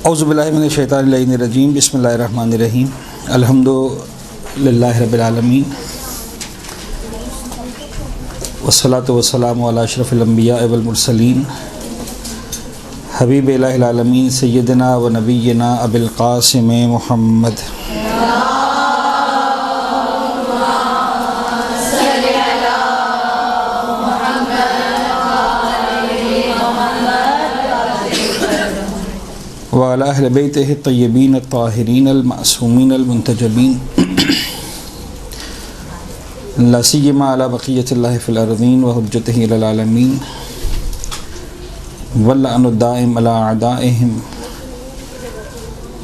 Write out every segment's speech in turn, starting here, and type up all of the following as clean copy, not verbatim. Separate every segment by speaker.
Speaker 1: औज़ुबिल्लाहि मिनश्शैतानिर्रजीम बिस्मिल्लाहिर्रहमानिर्रहीम अल्हम्दुलिल्लाहि रब्बिल आलमीन वस्सलातु वस्सलामु अला अशरफिल अंबिया वल मुरसलीन हबीब इलाहिल आलमीन सय्यदना व नबिय्यना अबिल क़ासिम मुहम्मद व अला अहले बैतिहि तय्यबीन अत्ताहिरीन अल-मासूमीन अल-मुंतजबीन ला सियमा अला बक़ियतिल्लाहि फ़िल अर्ज़ीन व हुज्जतिहि अलल आलमीन वल्लअनु दाइम अला अअदाइहिम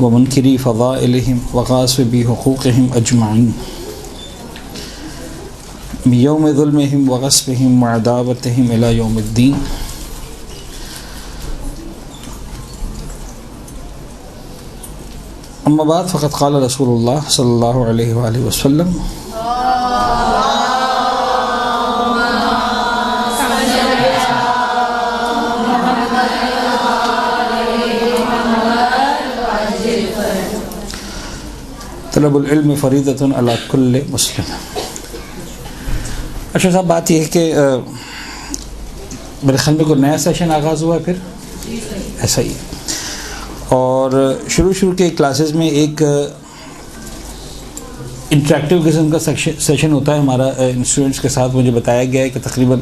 Speaker 1: व मुनकिरी फ़ज़ाइलिहिम व ग़ासिबी हुक़ूक़िहिम अजमईन बियौमि ज़ुल्मिहिम व ग़स्बिहिम व अदावतिहिम इला यौमिद्दीन। अम्मा बाद फ़क़द क़ाल रसूलुल्लाह सल्लल्लाहु अलैहि वसल्लम तलबुल इल्म फ़रीदतुन अला कुल्लि मुस्लिम। अच्छा साहब, बात यह है कि मेरे ख्याल में कोई नया सेशन आगाज़ हुआ है, फिर ऐसा ही। और शुरू के क्लासेस में एक इंटरेक्टिव किस्म का सेशन होता है हमारा स्टूडेंट्स के साथ। मुझे बताया गया है कि तकरीबन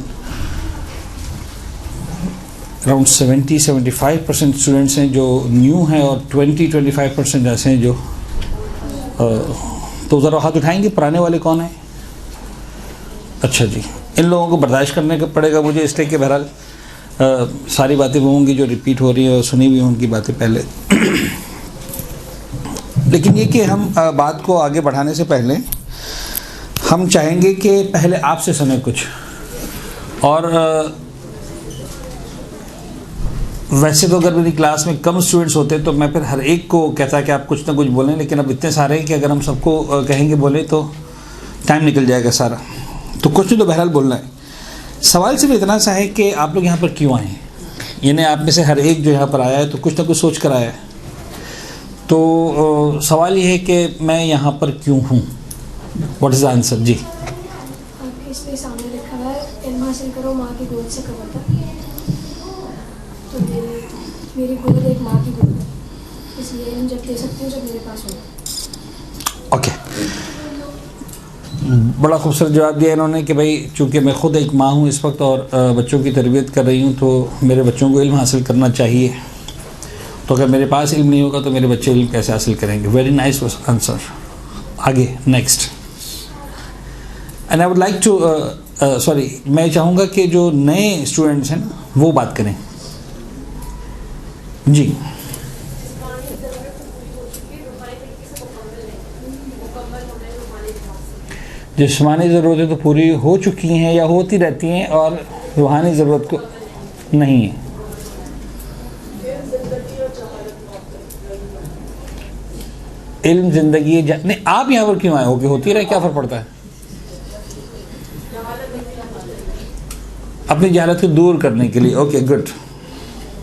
Speaker 1: अराउंड 70-75% स्टूडेंट्स हैं जो न्यू हैं और 20-25% ऐसे हैं जो तो ज़रा हाथ उठाएंगे पुराने वाले कौन हैं? अच्छा जी, इन लोगों को बर्दाश्त करने का पड़ेगा मुझे, इसलिए कि बहरहाल सारी बातें वो होंगी जो रिपीट हो रही हैं और सुनी भी उनकी बातें पहले। लेकिन ये कि हम बात को आगे बढ़ाने से पहले हम चाहेंगे कि पहले आपसे सुने कुछ। और वैसे तो अगर मेरी क्लास में कम स्टूडेंट्स होते तो मैं फिर हर एक को कहता कि आप कुछ ना कुछ बोलें, लेकिन अब इतने सारे हैं कि अगर हम सबको कहेंगे बोले तो टाइम निकल जाएगा सारा। तो कुछ तो बहरहाल बोलना है। सवाल सिर्फ इतना सा है कि आप लोग यहाँ पर क्यों आए हैं? यानी आप में से हर एक जो यहाँ पर आया है तो कुछ ना कुछ सोच कर आया है। तो सवाल ये है कि मैं यहाँ पर क्यों हूँ? What is the answer? जी,
Speaker 2: आपके इसमें सामने लिखा हुआ है इल्म हासिल करो माँ की गोद से कवर तक। तो मेरी गोद एक माँ की गोद है, इसलिए इल्म जब दे सकती हूँ जब मेरे पास हो।
Speaker 1: ओके, बड़ा खूबसूरत जवाब दिया इन्होंने कि भाई चूँकि मैं ख़ुद एक माँ हूँ इस वक्त और बच्चों की तरबियत कर रही हूँ तो मेरे बच्चों को इल्म हासिल करना चाहिए। तो अगर मेरे पास इल्म नहीं होगा तो मेरे बच्चे इल्म कैसे हासिल करेंगे? Very nice answer. आगे next. And I would like to sorry, मैं चाहूँगा कि जो नए स्टूडेंट्स हैं ना वो बात करें। जी, जिस्मानी ज़रूरतें तो पूरी हो चुकी हैं या होती रहती हैं और रूहानी ज़रूरत को नहीं है। इल्म ज़िंदगी नहीं, आप यहाँ पर क्यों आए हो कि होती रहे, क्या फ़र्क पड़ता है? अपनी जहालत को दूर करने के लिए। Okay good.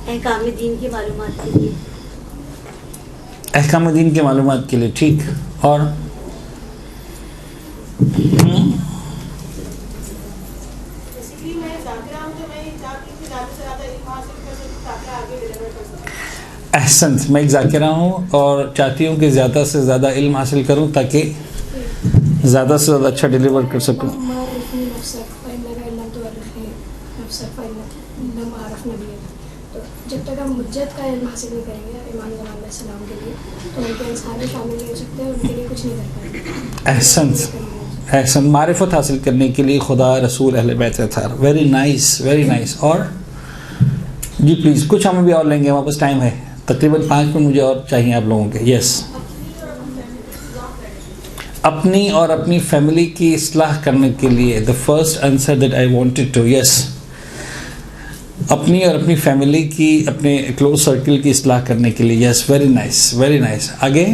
Speaker 3: अहकाम दीन की मालूमात के लिए।
Speaker 1: अहकाम दीन के मालूमात के लिए, ठीक। और अहसन, मैं एक ज़ाकिरा हूँ और चाहती हूँ कि ज़्यादा से ज़्यादा इल्म हासिल करूँ ताकि ज़्यादा से ज़्यादा अच्छा डिलीवर कर सकूँ।
Speaker 2: तो जब तक हम मुज्जत का इल्म हासिल नहीं करेंगे इमाम ज़मान अलैहिस्सलाम के लिए तो उनके इंसान में शामिल नहीं हो सकते और उनके लिए कुछ नहीं कर पाएंगे।
Speaker 1: अहसन, मारिफत हासिल करने के लिए खुदा रसूल अहले बैत Attar. Very nice, very nice. और जी प्लीज़ कुछ हम भी और लेंगे, हमारे पास टाइम है, तकरीबन 5 मिनट मुझे और चाहिए आप लोगों के। यस, अपनी और अपनी फैमिली की इस्लाह करने के लिए। The first answer that I wanted to, yes, अपनी और अपनी फैमिली की, अपने क्लोज सर्कल की इस्लाह करने के लिए। Yes, very nice, very nice. आगे,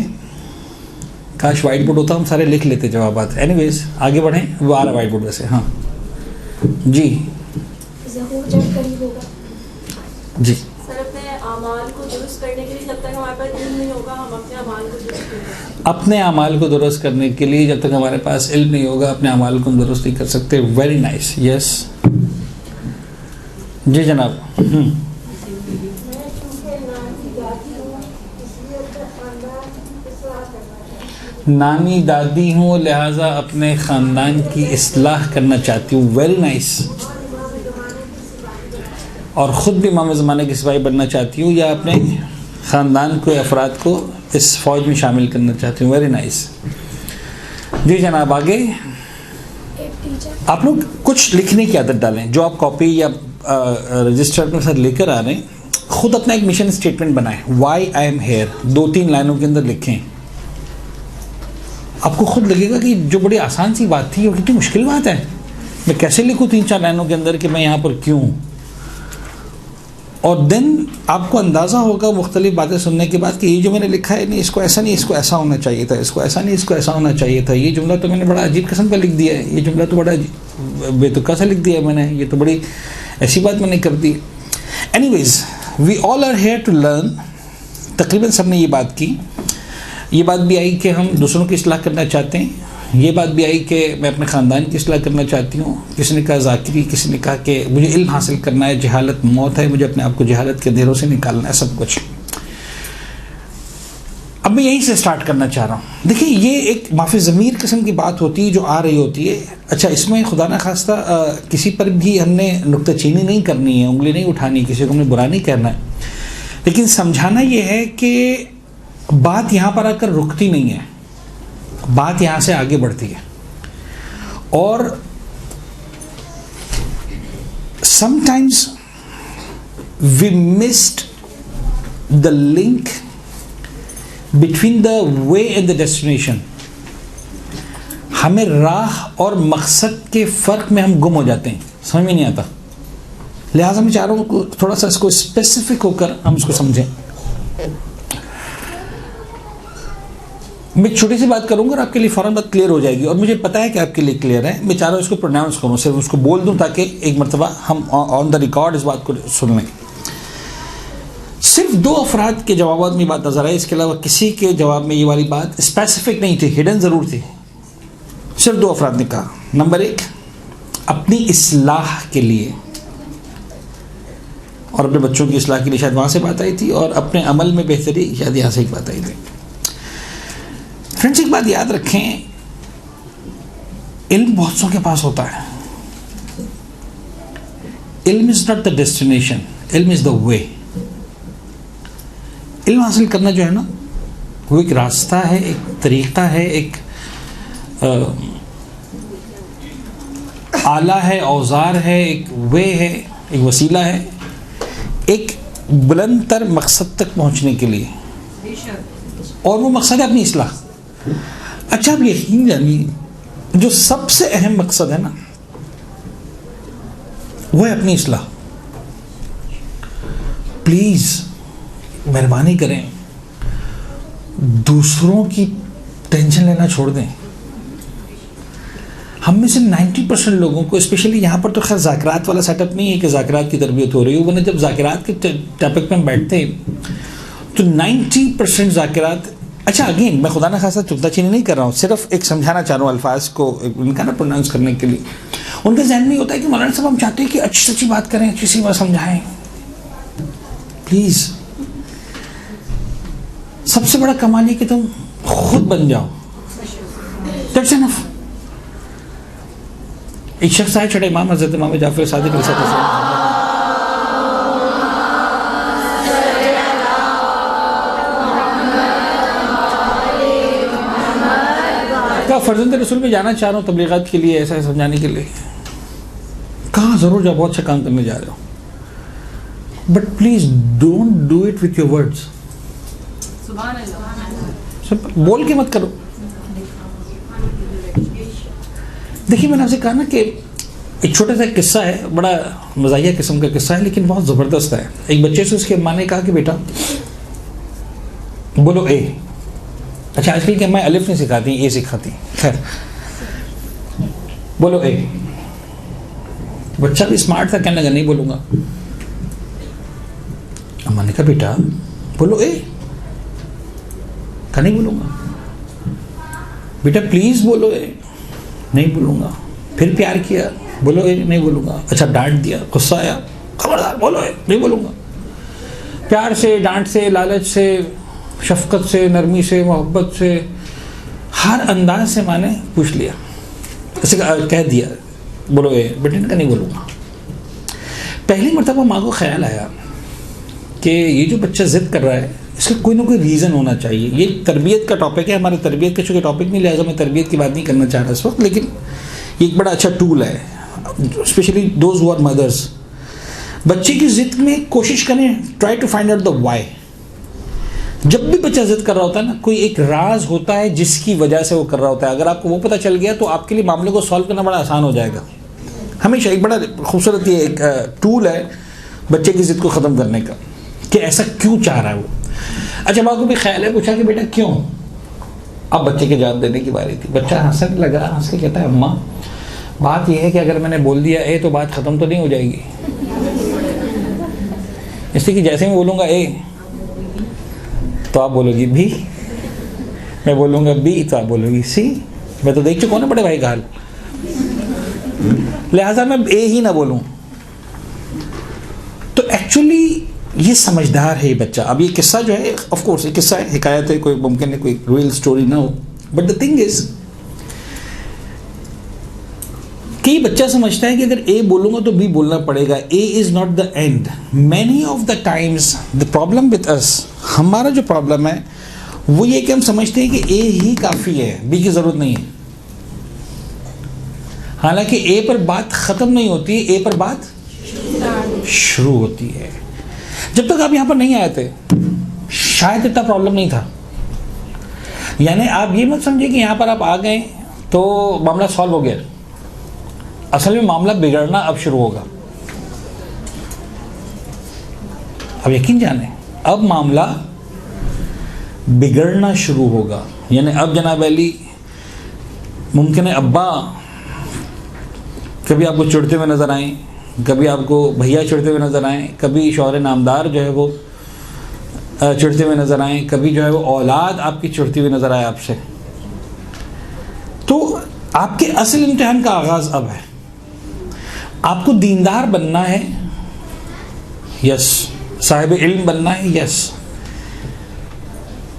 Speaker 1: काश वाइट बोर्ड होता, हम सारे लिख लेते जवाबात। एनीवेज आगे बढ़ें, वो आ रहा वाइट बोर्ड वैसे। हाँ जी,
Speaker 2: ज़हूर जब करीब होगा
Speaker 1: जी।
Speaker 3: सर, अपने आमाल को दुरुस्त करने के लिए जब
Speaker 4: तक हमारे पास इल्म नहीं होगा हम अपने अमाल को दुरुस्त नहीं कर सकते।
Speaker 1: अपने अमाल को दुरुस्त करने के लिए जब तक हमारे पास इल्म नहीं होगा अपने अमाल को हम दुरुस्त नहीं कर सकते। वेरी नाइस, यस जी जनाब। नानी दादी हूँ लिहाजा अपने ख़ानदान की इस्लाह करना चाहती हूँ। Very nice. और ख़ुद भी इमाम ज़माने की सिपाही बनना चाहती हूँ या अपने ख़ानदान को अफराद को इस फ़ौज में शामिल करना चाहती हूँ। वेरी नाइस जी जनाब। आगे
Speaker 2: एक टीचर
Speaker 1: आप लोग कुछ लिखने की आदत डालें। जो आप कॉपी या रजिस्टर अपने साथ लेकर आ रहे हैं, ख़ुद अपना एक मिशन स्टेटमेंट बनाएं। वाई आई एम हेयर 2-3 लाइनों के अंदर लिखें। आपको खुद लगेगा कि जो बड़ी आसान सी बात थी वो कितनी मुश्किल बात है। मैं कैसे लिखूँ 3-4 लाइनों के अंदर कि मैं यहाँ पर क्यों हूँ। और देन आपको अंदाज़ा होगा मुख्तलिफ बातें सुनने के बाद कि ये जो मैंने लिखा है नहीं, इसको ऐसा नहीं, इसको ऐसा होना चाहिए था, इसको ऐसा नहीं, इसको ऐसा होना चाहिए था। ये जुमला तो मैंने बड़ा अजीब किस्म का लिख दिया है, ये जुमला तो बड़ा बेतुका सा लिख दिया है मैंने, ये तो बड़ी ऐसी बात मैंने कर दी। Anyways we all are here to learn. तकरीबन सब ने ये बात की। ये बात भी आई कि हम दूसरों की इस्लाह करना चाहते हैं। ये बात भी आई कि मैं अपने ख़ानदान की इस्लाह करना चाहती हूँ। किसी ने कहा ज़ाकिरी, किसी ने कहा कि मुझे इल्म हासिल करना है, जहालत मौत है, मुझे अपने आप को जहालत के अंधेरों से निकालना है, सब कुछ। अब मैं यहीं से स्टार्ट करना चाह रहा हूँ। देखिए ये एक माफ़ी ज़मीर किस्म की बात होती है जो आ रही होती है। अच्छा, इसमें खुदा न खास्ता किसी पर भी हमने नुक्ताचीनी नहीं करनी है, उंगली नहीं उठानी, किसी को हमने बुरा नहीं करना है, लेकिन समझाना ये है कि बात यहाँ पर आकर रुकती नहीं है, बात यहाँ से आगे बढ़ती है। और sometimes we missed the link between the way and the destination. हमें राह और मकसद के फ़र्क में हम गुम हो जाते हैं, समझ में नहीं आता। लिहाजा मैं चाह रहा हूँ थोड़ा सा इसको स्पेसिफिक होकर हम इसको समझें। मैं एक छोटी सी बात करूंगा और आपके लिए फ़ौरन बात क्लियर हो जाएगी, और मुझे पता है कि आपके लिए क्लियर है। मैं चाह रहा हूँ इसको प्रोनाउंस करूँ, सिर्फ उसको बोल दूँ ताकि एक मरतबा हम ऑन द रिकॉर्ड इस बात को सुन लें। सिर्फ 2 अफराद के जवाब में बात नजर आई, इसके अलावा किसी के जवाब में ये वाली बात स्पेसिफिक नहीं थी, हिडन ज़रूर थी। सिर्फ 2 अफराद ने कहा, नंबर 1 अपनी इस्लाह के लिए, और अपने बच्चों की इस्लाह के लिए शायद वहाँ से बात आई थी, और अपने अमल में बेहतरी शायद यहाँ से एक बात आई थी। फ्रेंड्स, एक बात याद रखें, इल्म बहुत सौ के पास होता है। इल्म इज नॉट द डेस्टिनेशन, इल्म इज द वे। इल्म हासिल करना जो है ना, वो एक रास्ता है, एक तरीक़ा है, एक आला है, औजार है, एक वे है, एक वसीला है, एक बुलंद तर मकसद तक पहुंचने के लिए, और वो मकसद है अपनी इस्लाह। अच्छा, आप यकीन जानिए, जो सबसे अहम मकसद है ना, वो है अपनी इस्लाह। प्लीज़ मेहरबानी करें, दूसरों की टेंशन लेना छोड़ दें। हम में से 90% लोगों को, स्पेशली यहाँ पर तो खैर ज़ाकिरात वाला सेटअप नहीं है कि ज़ाकिरात की तरबियत हो रही हो, वरना जब ज़ाकिरात के टॉपिक पे हम बैठते हैं तो 90% ज़ाकिरात। अच्छा, अगेन मैं खुदा न खासा चुगताचीनी नहीं कर रहा हूँ, सिर्फ एक समझाना चाह रहा हूँ अल्फाज को उनका ना प्रोनाउंस करने के लिए। उनके जहन में होता है कि मौलाना साहब हम चाहते हैं कि अच्छी सच्ची बात करें, अच्छी सी बात समझाएं। प्लीज़, सबसे बड़ा कमाल है कि तुम खुद बन जाओ। That's enough. एक शख्स आया, छोटे इमाम हज़रत इमाम जाफ़र सादिक अलैहिस्सलाम, कहा फर्जंद रसूल में जाना चाह रहा हूँ तबलीगात के लिए, ऐसा समझाने के लिए। कहा ज़रूर जाओ, बहुत अच्छा काम करने जा रहे हो, but please don't do it with your words. बोल के मत करो। देखिए, मैंने आपसे कहा ना कि एक छोटा सा किस्सा है, बड़ा मज़ाहिया किस्म का किस्सा है, लेकिन बहुत ज़बरदस्त है। एक बच्चे से उसके माँ ने कहा कि बेटा बोलो ए। अच्छा, आजकल की मैं अलिफ नहीं सिखाती, ए सिखाती। खैर, बोलो ए। बच्चा भी स्मार्ट था, कहने लगा नहीं बोलूँगा। अम्मा ने कहा बेटा बोलो ए। कहा नहीं बोलूँगा। बेटा प्लीज़ बोलो ए, नहीं बोलूँगा। फिर प्यार किया, बोलो ए, नहीं बोलूँगा। अच्छा डांट दिया, गुस्सा आया, खबरदार बोलो ए, नहीं बोलूँगा। प्यार से, डांट से, लालच से, शफकत से, नरमी से, मोहब्बत से, हर अंदाज से माँ ने पूछ लिया, ऐसे कह दिया बोलो ए। बेटे ने कहा नहीं बोलूँगा। पहली मरतबा माँ को ख्याल आया कि ये जो बच्चा ज़िद कर रहा है इसका कोई ना कोई रीज़न होना चाहिए। ये तरबियत का टॉपिक है, हमारे तरबियत का चूँकि टॉपिक नहीं, लिहाजा मैं तरबियत की बात नहीं करना चाह रहा इस वक्त, लेकिन ये एक बड़ा अच्छा टूल है, specially those who are mothers. बच्चे की ज़िद में कोशिश करें, try to find out the why. जब भी बच्चा ज़िद कर रहा होता है ना, कोई एक राज होता है जिसकी वजह से वो कर रहा होता है। अगर आपको वो पता चल गया तो आपके लिए मामले को सॉल्व करना बड़ा आसान हो जाएगा। हमेशा एक बड़ा खूबसूरत ये एक टूल है बच्चे की ज़िद को ख़त्म करने का, कि ऐसा क्यों चाह रहा है वो। अच्छा माँ को भी ख्याल है, पूछा कि बेटा क्यों। अब बच्चे के जवाब देने की बारी थी। बच्चा हंसने लगा, हंस के कहता है अम्मा बात यह है कि अगर मैंने बोल दिया ए तो बात ख़त्म तो नहीं हो जाएगी, इसलिए कि जैसे मैं बोलूँगा ए तो आप बोलोगी बी, मैं बोलूँगा बी तो आप बोलोगी सी। मैं तो देख चुका हूँ ना बड़े भाई का हाल, लिहाजा मैं ए ही ना बोलूँ। तो एक्चुअली ये समझदार है ये बच्चा। अब ये किस्सा जो है, ऑफ कोर्स ये किस्सा है, हिकायत है, कोई मुमकिन है कोई रियल स्टोरी ना हो, बट द थिंग इज कि बच्चा समझता है कि अगर ए बोलूँगा तो बी बोलना पड़ेगा। A is not the end. Many of the times the problem with us, हमारा जो प्रॉब्लम है वो ये कि हम समझते हैं कि ए ही काफ़ी है, बी की ज़रूरत नहीं है। हालांकि ए पर बात ख़त्म नहीं होती, ए पर बात शुरू होती है। जब तक आप यहाँ पर नहीं आए थे शायद इतना प्रॉब्लम नहीं था। यानी आप ये मत समझिए कि यहाँ पर आप आ गए तो मामला सॉल्व हो गया। असल में मामला बिगड़ना अब शुरू होगा। अब यकीन जाने, अब मामला बिगड़ना शुरू होगा। यानी अब जनाब अली मुमकिन है अब्बा कभी आपको चिढ़ते हुए नजर आए, कभी आपको भैया चिढ़ते हुए नजर आए, कभी शौहर नामदार जो है वो चिढ़ते हुए नजर आए, कभी जो है वो औलाद आपकी चिढ़ती हुई नजर आए आपसे। तो आपके असल इम्तिहान का आगाज अब है। आपको दीनदार बनना है, यस। साहिब इल्म बनना है, यस।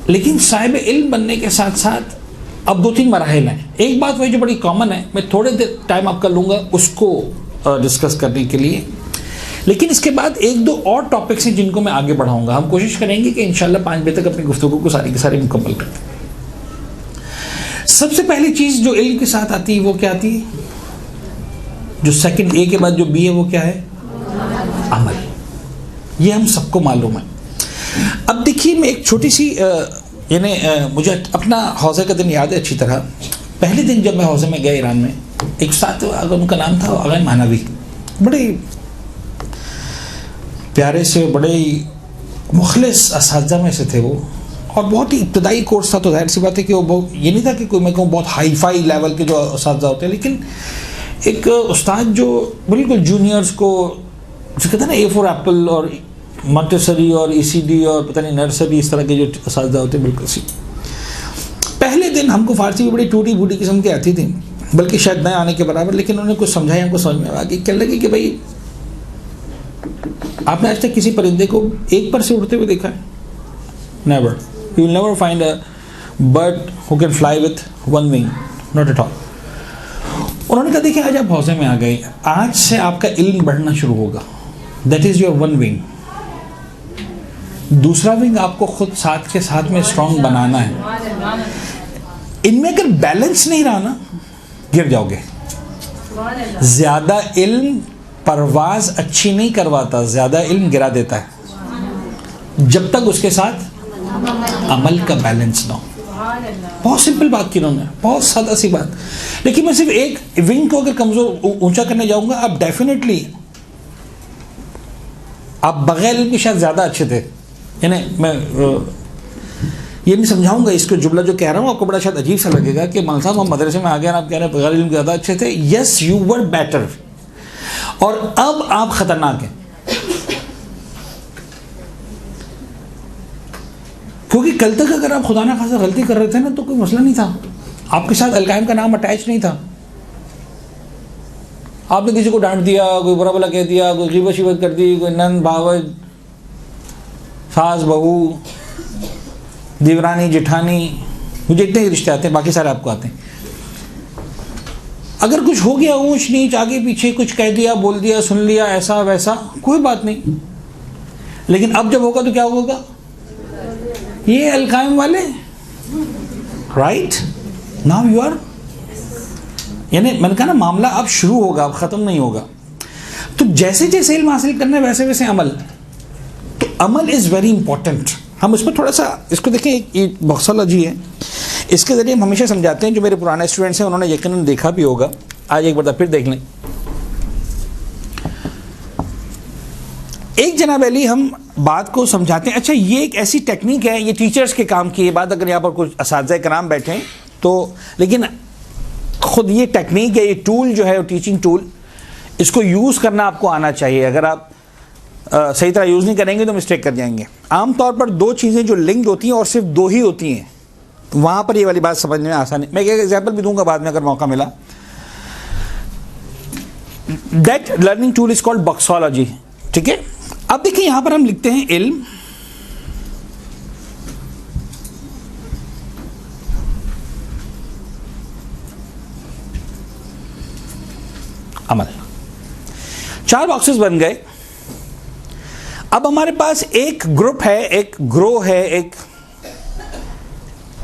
Speaker 1: लेकिन साहिब इल्म बनने के साथ साथ अब 2-3 मराहिल हैं। एक बात वही जो बड़ी कॉमन है, मैं थोड़े देर टाइम आपका लूँगा उसको डिस्कस करने के लिए, लेकिन इसके बाद 1-2 और टॉपिक्स हैं जिनको मैं आगे बढ़ाऊँगा। हम कोशिश करेंगे कि इंशाल्लाह 5 बजे तक अपनी गुफ्तगू को सारी की सारी मुकम्मल कर दें। सबसे पहली चीज़ जो इल्म के साथ आती है वो क्या आती है? जो सेकंड ए के बाद जो बी है वो क्या है? अमल। ये हम सबको मालूम है। अब देखिए मैं एक छोटी सी यानी मुझे अपना हौज़े का दिन याद है अच्छी तरह। पहले दिन जब मैं हौज़े में गया ईरान में, एक साथ अगर उनका नाम था अगर मानवी, बड़े प्यारे से, बड़े मुखलिस असातिज़ा में से थे वो, और बहुत ही इब्तदाई कोर्स था। तो जाहिर सी बात है कि वो बहुत, ये नहीं था कि कोई मैं कहूँ बहुत हाई फाई लेवल के जो असातिज़ा होते हैं, लेकिन एक उस्ताद जो बिल्कुल जूनियर्स को जो कहते हैं ना A4 एप्पल और मॉन्टेसरी और ECD और पता नहीं नर्सरी, इस तरह के जो असातिज़ा होते हैं बिल्कुल सी। पहले दिन हमको फ़ारसी भी बड़ी टूटी बूटी किस्म की आती थी, बल्कि शायद नए आने के बराबर, लेकिन उन्होंने कुछ समझाया, हमको समझ में आ गई। कहने लगी कि भाई आपने आज तक किसी परिंदे को एक पर से उड़ते हुए देखा है? Never. You will never find a bird who can fly with one wing, not at all. उन्होंने कहा देखिए आज आप हौज़े में आ गए, आज से आपका इल्म बढ़ना शुरू होगा। That is your one wing. दूसरा विंग आपको खुद साथ के साथ में स्ट्रांग बनाना है। इनमें अगर बैलेंस नहीं रहा ना, गिर जाओगे। ज़्यादा इल्म परवाज़ अच्छी नहीं करवाता, ज़्यादा इल्म गिरा देता है, जब तक उसके साथ अमल का बैलेंस ना हो। बहुत सिंपल बात की उन्होंने, बहुत सादा सी बात। लेकिन मैं सिर्फ एक विंग को अगर कमज़ोर ऊंचा करने जाऊंगा, आप डेफिनेटली आप बगैर इल्म के शायद ज़्यादा अच्छे थे। यानी मैं ये नहीं समझाऊंगा, इसको जुमला जो कह रहा हूँ आपको बड़ा शायद अजीब सा लगेगा कि मौलाना साहब हम मदरसे में आ गए और आप कह रहे हैं बगैर इल्म के ज़्यादा अच्छे थे। यस, यू वर बेटर, और अब आप ख़तरनाक हैं। क्योंकि कल तक अगर आप खुदा ना खासा गलती कर रहे थे ना तो कोई मसला नहीं था, आपके साथ अलकायम का नाम अटैच नहीं था। आपने किसी को डांट दिया, कोई बुरा भला कह दिया, कोई ग़ीबत शीबत कर दी, कोई नंद भावज, सास बहू, देवरानी जेठानी, मुझे इतने ही रिश्ते आते हैं, बाकी सारे आपको आते हैं। अगर कुछ हो गया ऊंच नीच, आगे पीछे कुछ कह दिया, बोल दिया, सुन लिया, ऐसा वैसा, कोई बात नहीं। लेकिन अब जब होगा तो क्या होगा? ये अलकायम वाले, राइट नाउ यू आर, यानी मैंने कहा ना मामला अब शुरू होगा, अब खत्म नहीं होगा। तो जैसे जैसे इल्म हासिल करना है वैसे वैसे अमल, तो अमल इज वेरी इंपॉर्टेंट। हम उसमें थोड़ा सा इसको देखें, एक बॉक्सोलॉजी है, इसके ज़रिए हम हमेशा समझाते हैं। जो मेरे पुराने स्टूडेंट्स हैं उन्होंने यकीनन देखा भी होगा, आज एक बार फिर देख लें। एक जनाब अली हम बात को समझाते हैं। अच्छा, ये एक ऐसी टेक्निक है, ये टीचर्स के काम की ये बात, अगर यहाँ पर कुछ असातिज़ा कराम बैठें तो, लेकिन खुद ये टेक्निक है, ये टूल जो है टीचिंग टूल, इसको यूज़ करना आपको आना चाहिए। अगर आप सही तरह यूज़ नहीं करेंगे तो मिस्टेक कर जाएंगे। आमतौर पर दो चीज़ें जो लिंक्ड होती हैं और सिर्फ दो ही होती हैं, वहाँ पर ये वाली बात समझने में आसानी। मैं एक एग्जाम्पल भी दूंगा बाद में अगर मौका मिला। That learning tool is called boxology, ठीक है। अब देखिए यहाँ पर हम लिखते हैं इल्म, अमल, 4 बॉक्सेस बन गए। अब हमारे पास एक ग्रुप है, एक ग्रो है, एक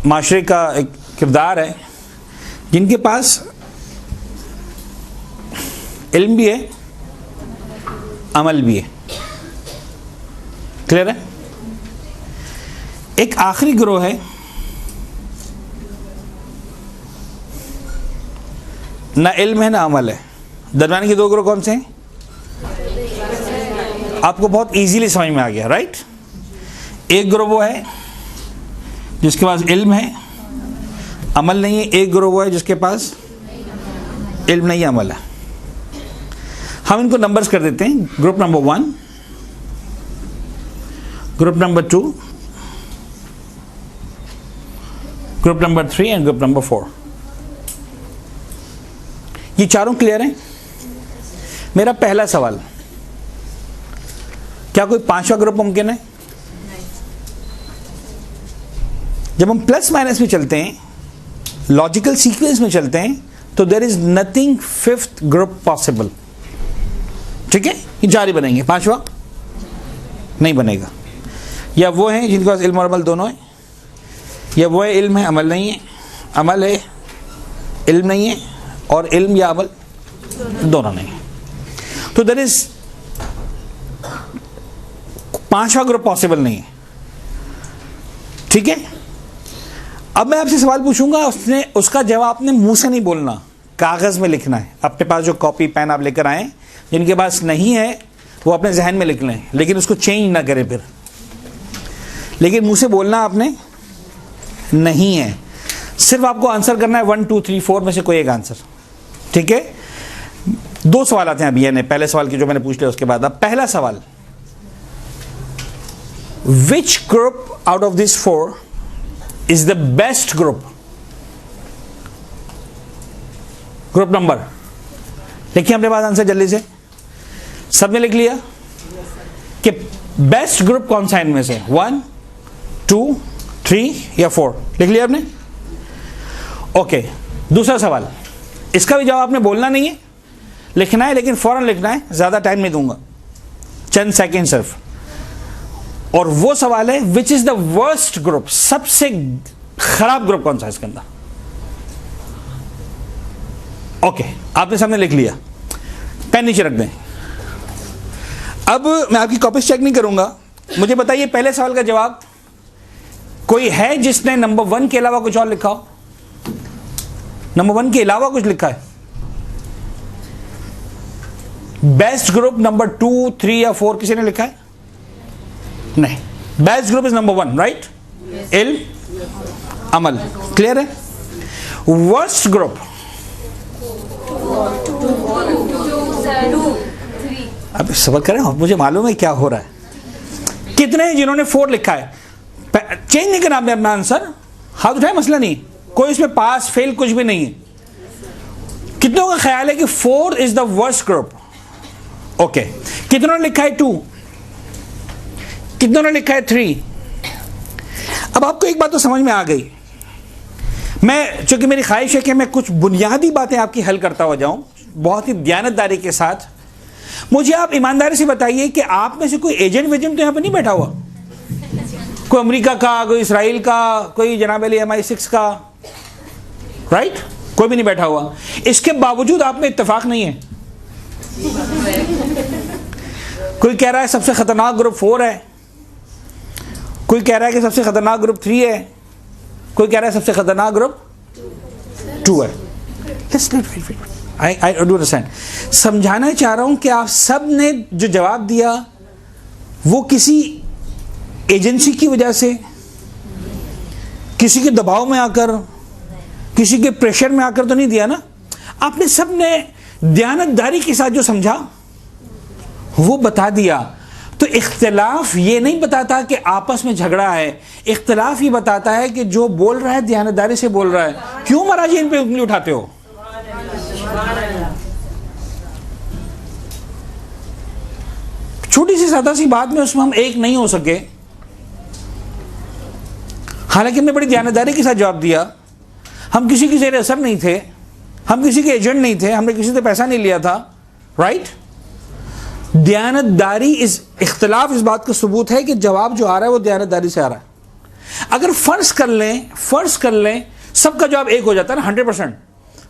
Speaker 1: माशरे का एक किरदार है, जिनके पास इल्म भी है, अमल भी है। क्लियर है? एक आखिरी ग्रोह है, ना इल्म है ना अमल है। दरम्यान के 2 ग्रोह कौन से हैं? आपको बहुत इजीली समझ में आ गया, राइट। एक ग्रोह वो है जिसके पास इल्म है, अमल नहीं है। एक ग्रोह वो है जिसके पास इल्म नहीं है, अमल है। हम इनको नंबर्स कर देते हैं। Group number 1, group number 2, group number 3 and group number 4। ये चारों क्लियर हैं? मेरा पहला सवाल, क्या कोई 5वां ग्रुप मुमकिन है? जब हम प्लस माइनस में चलते हैं, लॉजिकल सीक्वेंस में चलते हैं, तो there is nothing 5th group possible, ठीक है। ये जारी बनेंगे, 5वां नहीं बनेगा। या वो हैं जिनके पास इल्म और अमल दोनों है, या वो है इल्म है अमल नहीं है, अमल है इल्म नहीं है, और इल्म या अमल दोनों नहीं है। तो देयर इज 5वां ग्रुप पॉसिबल नहीं है, ठीक है। अब मैं आपसे सवाल पूछूंगा, उसका जवाब आपने मुंह से नहीं बोलना, कागज में लिखना है। अपने पास जो कॉपी पेन आप लेकर आए, जिनके पास नहीं है वो अपने जहन में लिख लें, लेकिन उसको चेंज ना करें फिर। लेकिन मुंह से बोलना आपने नहीं है, सिर्फ आपको आंसर करना है 1 2 3 4 में से कोई एक आंसर, ठीक है। 2 सवाल आते हैं अभी, यानी पहले सवाल की जो मैंने पूछ लिया उसके बाद। अब पहला सवाल, which group out of these 4 is the best group? Group number लिखिए अपने पास आंसर जल्दी से। सबने लिख लिया कि बेस्ट ग्रुप कौन सा इनमें से? 1 2 3 या 4? लिख लिया आपने? ओके। दूसरा सवाल, इसका भी जवाब आपने बोलना नहीं है, लिखना है, लेकिन फौरन लिखना है, ज्यादा टाइम नहीं दूंगा, चंद सेकेंड सिर्फ। और वो सवाल है, which is the worst group? सबसे खराब ग्रुप कौन सा है इसके अंदर? ओके, आपने सामने लिख लिया, पेन नीचे रख दें। अब मैं आपकी कॉपीज चेक नहीं करूंगा, मुझे बताइए पहले सवाल का जवाब कोई है जिसने नंबर 1 के अलावा कुछ और लिखा हो? नंबर 1 के अलावा कुछ लिखा है? बेस्ट ग्रुप नंबर 2 3 या 4 किसी ने लिखा है? नहीं। Best group is number 1, right? इल्म अमल, क्लियर है। वर्स्ट ग्रुप, अब सबर करें, मुझे मालूम है क्या हो रहा है। कितने हैं जिन्होंने 4 लिखा है? चेंज नहीं करना आपने अपना आंसर, हाथ उठाए, मसला नहीं, कोई इसमें पास फेल कुछ भी नहीं है। कितनों का ख्याल है कि 4 is the worst group? Okay, कितनों ने लिखा है 2, कितनों ने लिखा है 3? अब आपको एक बात तो समझ में आ गई। मैं, चूंकि मेरी ख्वाहिश है कि मैं कुछ बुनियादी बातें आपकी हल करता हुआ जाऊं बहुत ही दयानतदारी के साथ। मुझे आप ईमानदारी से बताइए कि आप में से कोई एजेंट वेजेंट तो यहां पर नहीं बैठा हुआ? कोई अमेरिका का, कोई इसराइल का, कोई जनाब अली MI6 का, राइट? कोई भी नहीं बैठा हुआ। इसके बावजूद आप में इत्तेफाक नहीं है। कोई कह रहा है सबसे खतरनाक ग्रुप 4 है, कोई कह रहा है कि सबसे खतरनाक ग्रुप 3 है, कोई कह रहा है सबसे खतरनाक ग्रुप 2 है। I do understand. समझाना चाह रहा हूं कि आप सब ने जो जवाब दिया वो किसी एजेंसी की वजह से, किसी के दबाव में आकर, किसी के प्रेशर में आकर तो नहीं दिया ना। आपने सब ने दयानतदारी के साथ जो समझा वो बता दिया। तो इख्तिलाफ ये नहीं बताता कि आपस में झगड़ा है, इख्तिलाफ ये बताता है कि जो बोल रहा है दयानतदारी से बोल रहा है। क्यों महाराज इन पे उंगली उठाते हो? छोटी सी सादा सी बात में उसमें हम एक नहीं हो सके, हालांकि हमने बड़ी दयानतदारी के साथ जवाब दिया। हम किसी के ज़ेर असर नहीं थे, हम किसी के एजेंट नहीं थे, हमने किसी से पैसा नहीं लिया था, राइट? दयानतदारी इख्तिलाफ इस बात का सबूत है कि जवाब जो आ रहा है वो दयानतदारी से आ रहा है। अगर फर्ज कर लें सबका जवाब एक हो जाता है ना 100%,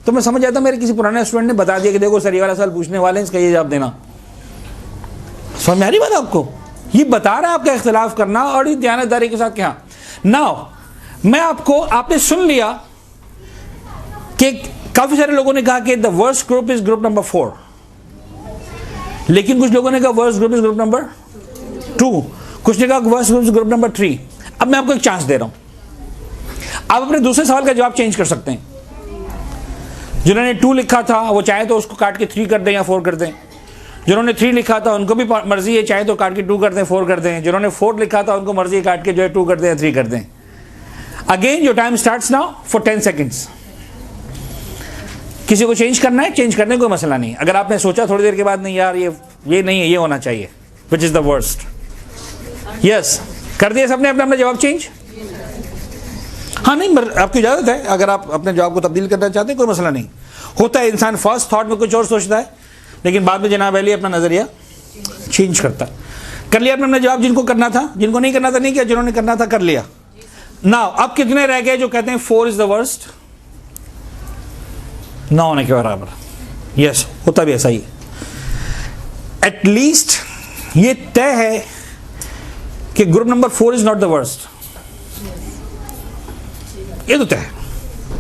Speaker 1: तो मैं समझ जाता मेरे किसी पुराने स्टूडेंट ने बता दिया कि देखो सर ये वाला सवाल पूछने वाले हैं, इसका ये जवाब देना। समझ में आ रही बात आपको? ये बता रहा है आपका इख्तिलाफ करना और ये दयानतदारी के साथ क्या। नाउ मैं आपने सुन लिया कि काफी सारे लोगों ने कहा कि the worst group is group number 4, लेकिन कुछ लोगों ने कहा worst group is group number 2, कुछ ने कहा worst group is group number 3। अब मैं आपको एक चांस दे रहा हूं, आप अपने दूसरे सवाल का जवाब चेंज कर सकते हैं। जिन्होंने 2 लिखा था वो चाहे तो उसको काट के 3 कर दें या 4 कर दें। जिन्होंने 3 लिखा था उनको भी मर्जी है, चाहे तो काट के 2 कर दें, 4 कर दें। जिन्होंने 4 लिखा था उनको मर्जी है काट के जो है 2 कर दें या 3 कर दें। Again your time starts now for 10 seconds. किसी को चेंज करना है, चेंज करने का कोई मसला नहीं। अगर आपने सोचा थोड़ी देर के बाद नहीं यार ये नहीं है, ये होना चाहिए, which is the worst. Yes, कर दिया सबने अपना अपना जवाब चेंज? हाँ, नहीं, आपकी इजाजत है, अगर आप अपने जवाब को तब्दील करना चाहते हैं कोई मसला नहीं। होता है इंसान फर्स्ट थॉट में कुछ और सोचता है, लेकिन बाद में जनाब अली अपना नजरिया चेंज करता है। कर लिया आपने अपना जवाब, जिनको करना था, जिनको नहीं करना था नहीं किया, जिन्होंने करना था कर लिया। नाउ अब कितने रह गए जो कहते हैं 4 इज द वर्स्ट? 9 होने के बराबर। यस, होता भी ऐसा ही। एटलीस्ट ये तय है कि group number 4 is not the worst, ये तो तय है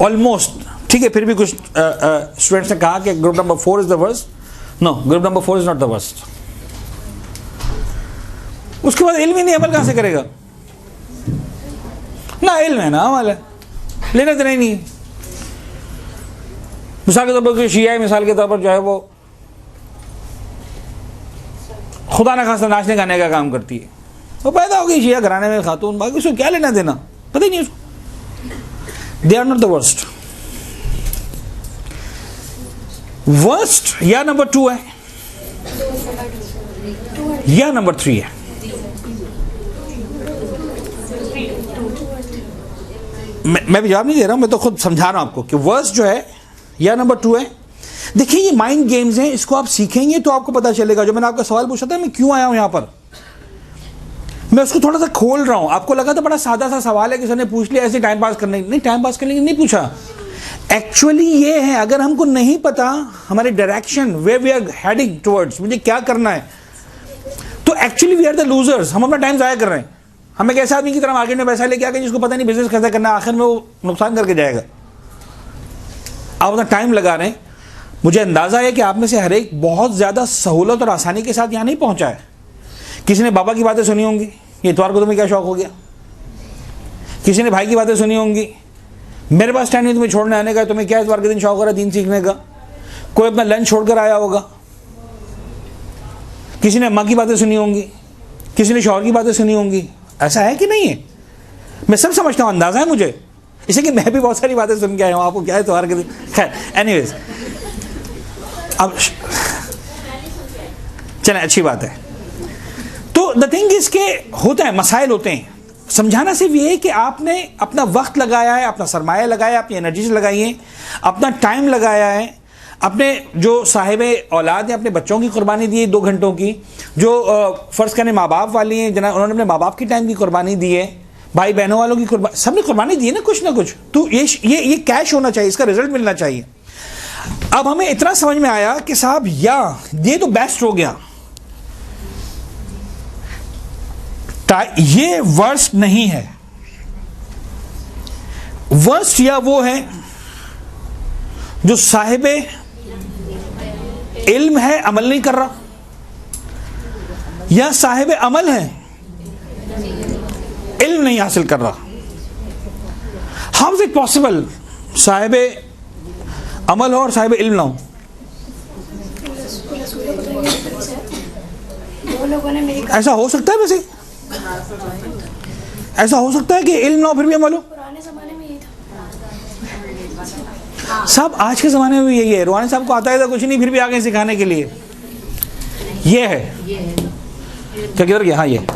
Speaker 1: ऑलमोस्ट। ठीक है, फिर भी कुछ स्टूडेंट्स ने कहा कि group number 4 is the worst. No, group number 4 is not the worst. उसके बाद इल्म ही नहीं, अमल कहां से करेगा? ना इल्म है ना अमल है, लेना देना ही नहीं। मिसाल के तौर पर कोई शिया है, मिसाल के तौर पर जो है वो खुदा ना खासा नाचने गाने का काम करती है, वो पैदा हो गई शिया घराने में खातून, बाकी उसको क्या लेना देना, पता ही नहीं उसको। They are not the worst. Worst या नंबर 2 है या नंबर 3 है? मैं भी जवाब नहीं दे रहा हूं, मैं तो खुद समझा रहा हूं आपको कि वर्स्ट जो है या नंबर 2 है। देखिए ये माइंड गेम्स हैं, इसको आप सीखेंगे तो आपको पता चलेगा। जो मैंने आपका सवाल पूछा था मैं क्यों आया हूं यहां पर, मैं उसको थोड़ा सा खोल रहा हूं। आपको लगा था बड़ा सादा सा सवाल है, किसी ने पूछ लिया ऐसे टाइम पास करने, नहीं, टाइम पास करने के लिए नहीं पूछा। एक्चुअली ये है, अगर हमको नहीं पता हमारे direction way we are heading towards, मुझे क्या करना है, तो actually we are the losers. हम अपना टाइम जाया कर रहे हैं। हम एक ऐसे आदमी की तरह मार्केट में पैसा लेके आ गए जिसको पता नहीं बिजनेस कैसे करना है, आखिर में वो नुकसान करके जाएगा। आप अपना टाइम लगा रहे हैं। मुझे अंदाजा है कि आप में से हर एक बहुत ज्यादा सहूलत और आसानी के साथ यहां नहीं पहुंचा है। किसी ने बाबा की बातें सुनी होंगी, ये इतवार को तुम्हें क्या शौक हो गया। किसी ने भाई की बातें सुनी होंगी, मेरे पास टाइम नहीं तुम्हें छोड़ने आने का, तुम्हें क्या इतवार के दिन शौक हो रहा है दीन सीखने का। कोई अपना लंच छोड़कर आया होगा। किसी ने अम्मा की बातें सुनी होंगी, किसी ने शौहर की बातें सुनी होंगी। ऐसा है कि नहीं है? मैं सब समझता हूँ, अंदाज़ा है मुझे, इसे कि मैं भी बहुत सारी बातें सुन के आया हूँ, आपको क्या है त्योहार के दिन, खैर एनीवेज, अब चलें अच्छी बात है। तो द थिंग इज के होता है, मसाइल होते हैं, समझाना सिर्फ ये है कि आपने अपना वक्त लगाया है, अपना सरमाया लगाया है, अपनी एनर्जीज लगाई है, अपना टाइम लगाया है, अपने जो साहिब औलाद हैं अपने बच्चों की कुर्बानी दी है 2 घंटों की, जो फ़र्ज़ करने माँ बाप वाली हैं जना उन्होंने अपने माँ बाप की टाइम की कुर्बानी दी है, भाई बहनों वालों की कुर्बानी, सबने कुर्बानी दी है ना कुछ। तो ये कैश होना चाहिए, इसका रिजल्ट मिलना चाहिए। अब हमें इतना समझ में आया कि साहब ये तो बेस्ट हो गया, ये वर्स्ट नहीं है। वर्स्ट या वो है जो साहिब इल्म है अमल नहीं कर रहा, या साहिब अमल है इल्म नहीं हासिल कर रहा। हाउ इज इट पॉसिबल साहिब अमल हो और साहिब इल्म ना हो? ऐसा हो सकता है? वैसे ऐसा हो सकता है कि इल्म ना हो फिर भी अमल हो?
Speaker 2: पुराने ज़माने में यही था
Speaker 1: साहब, आज के ज़माने में यही है। रूहानी साहब को आता है तो कुछ नहीं, फिर भी आ गए सिखाने के लिए। ये है क्या, किधर गया? हाँ, ये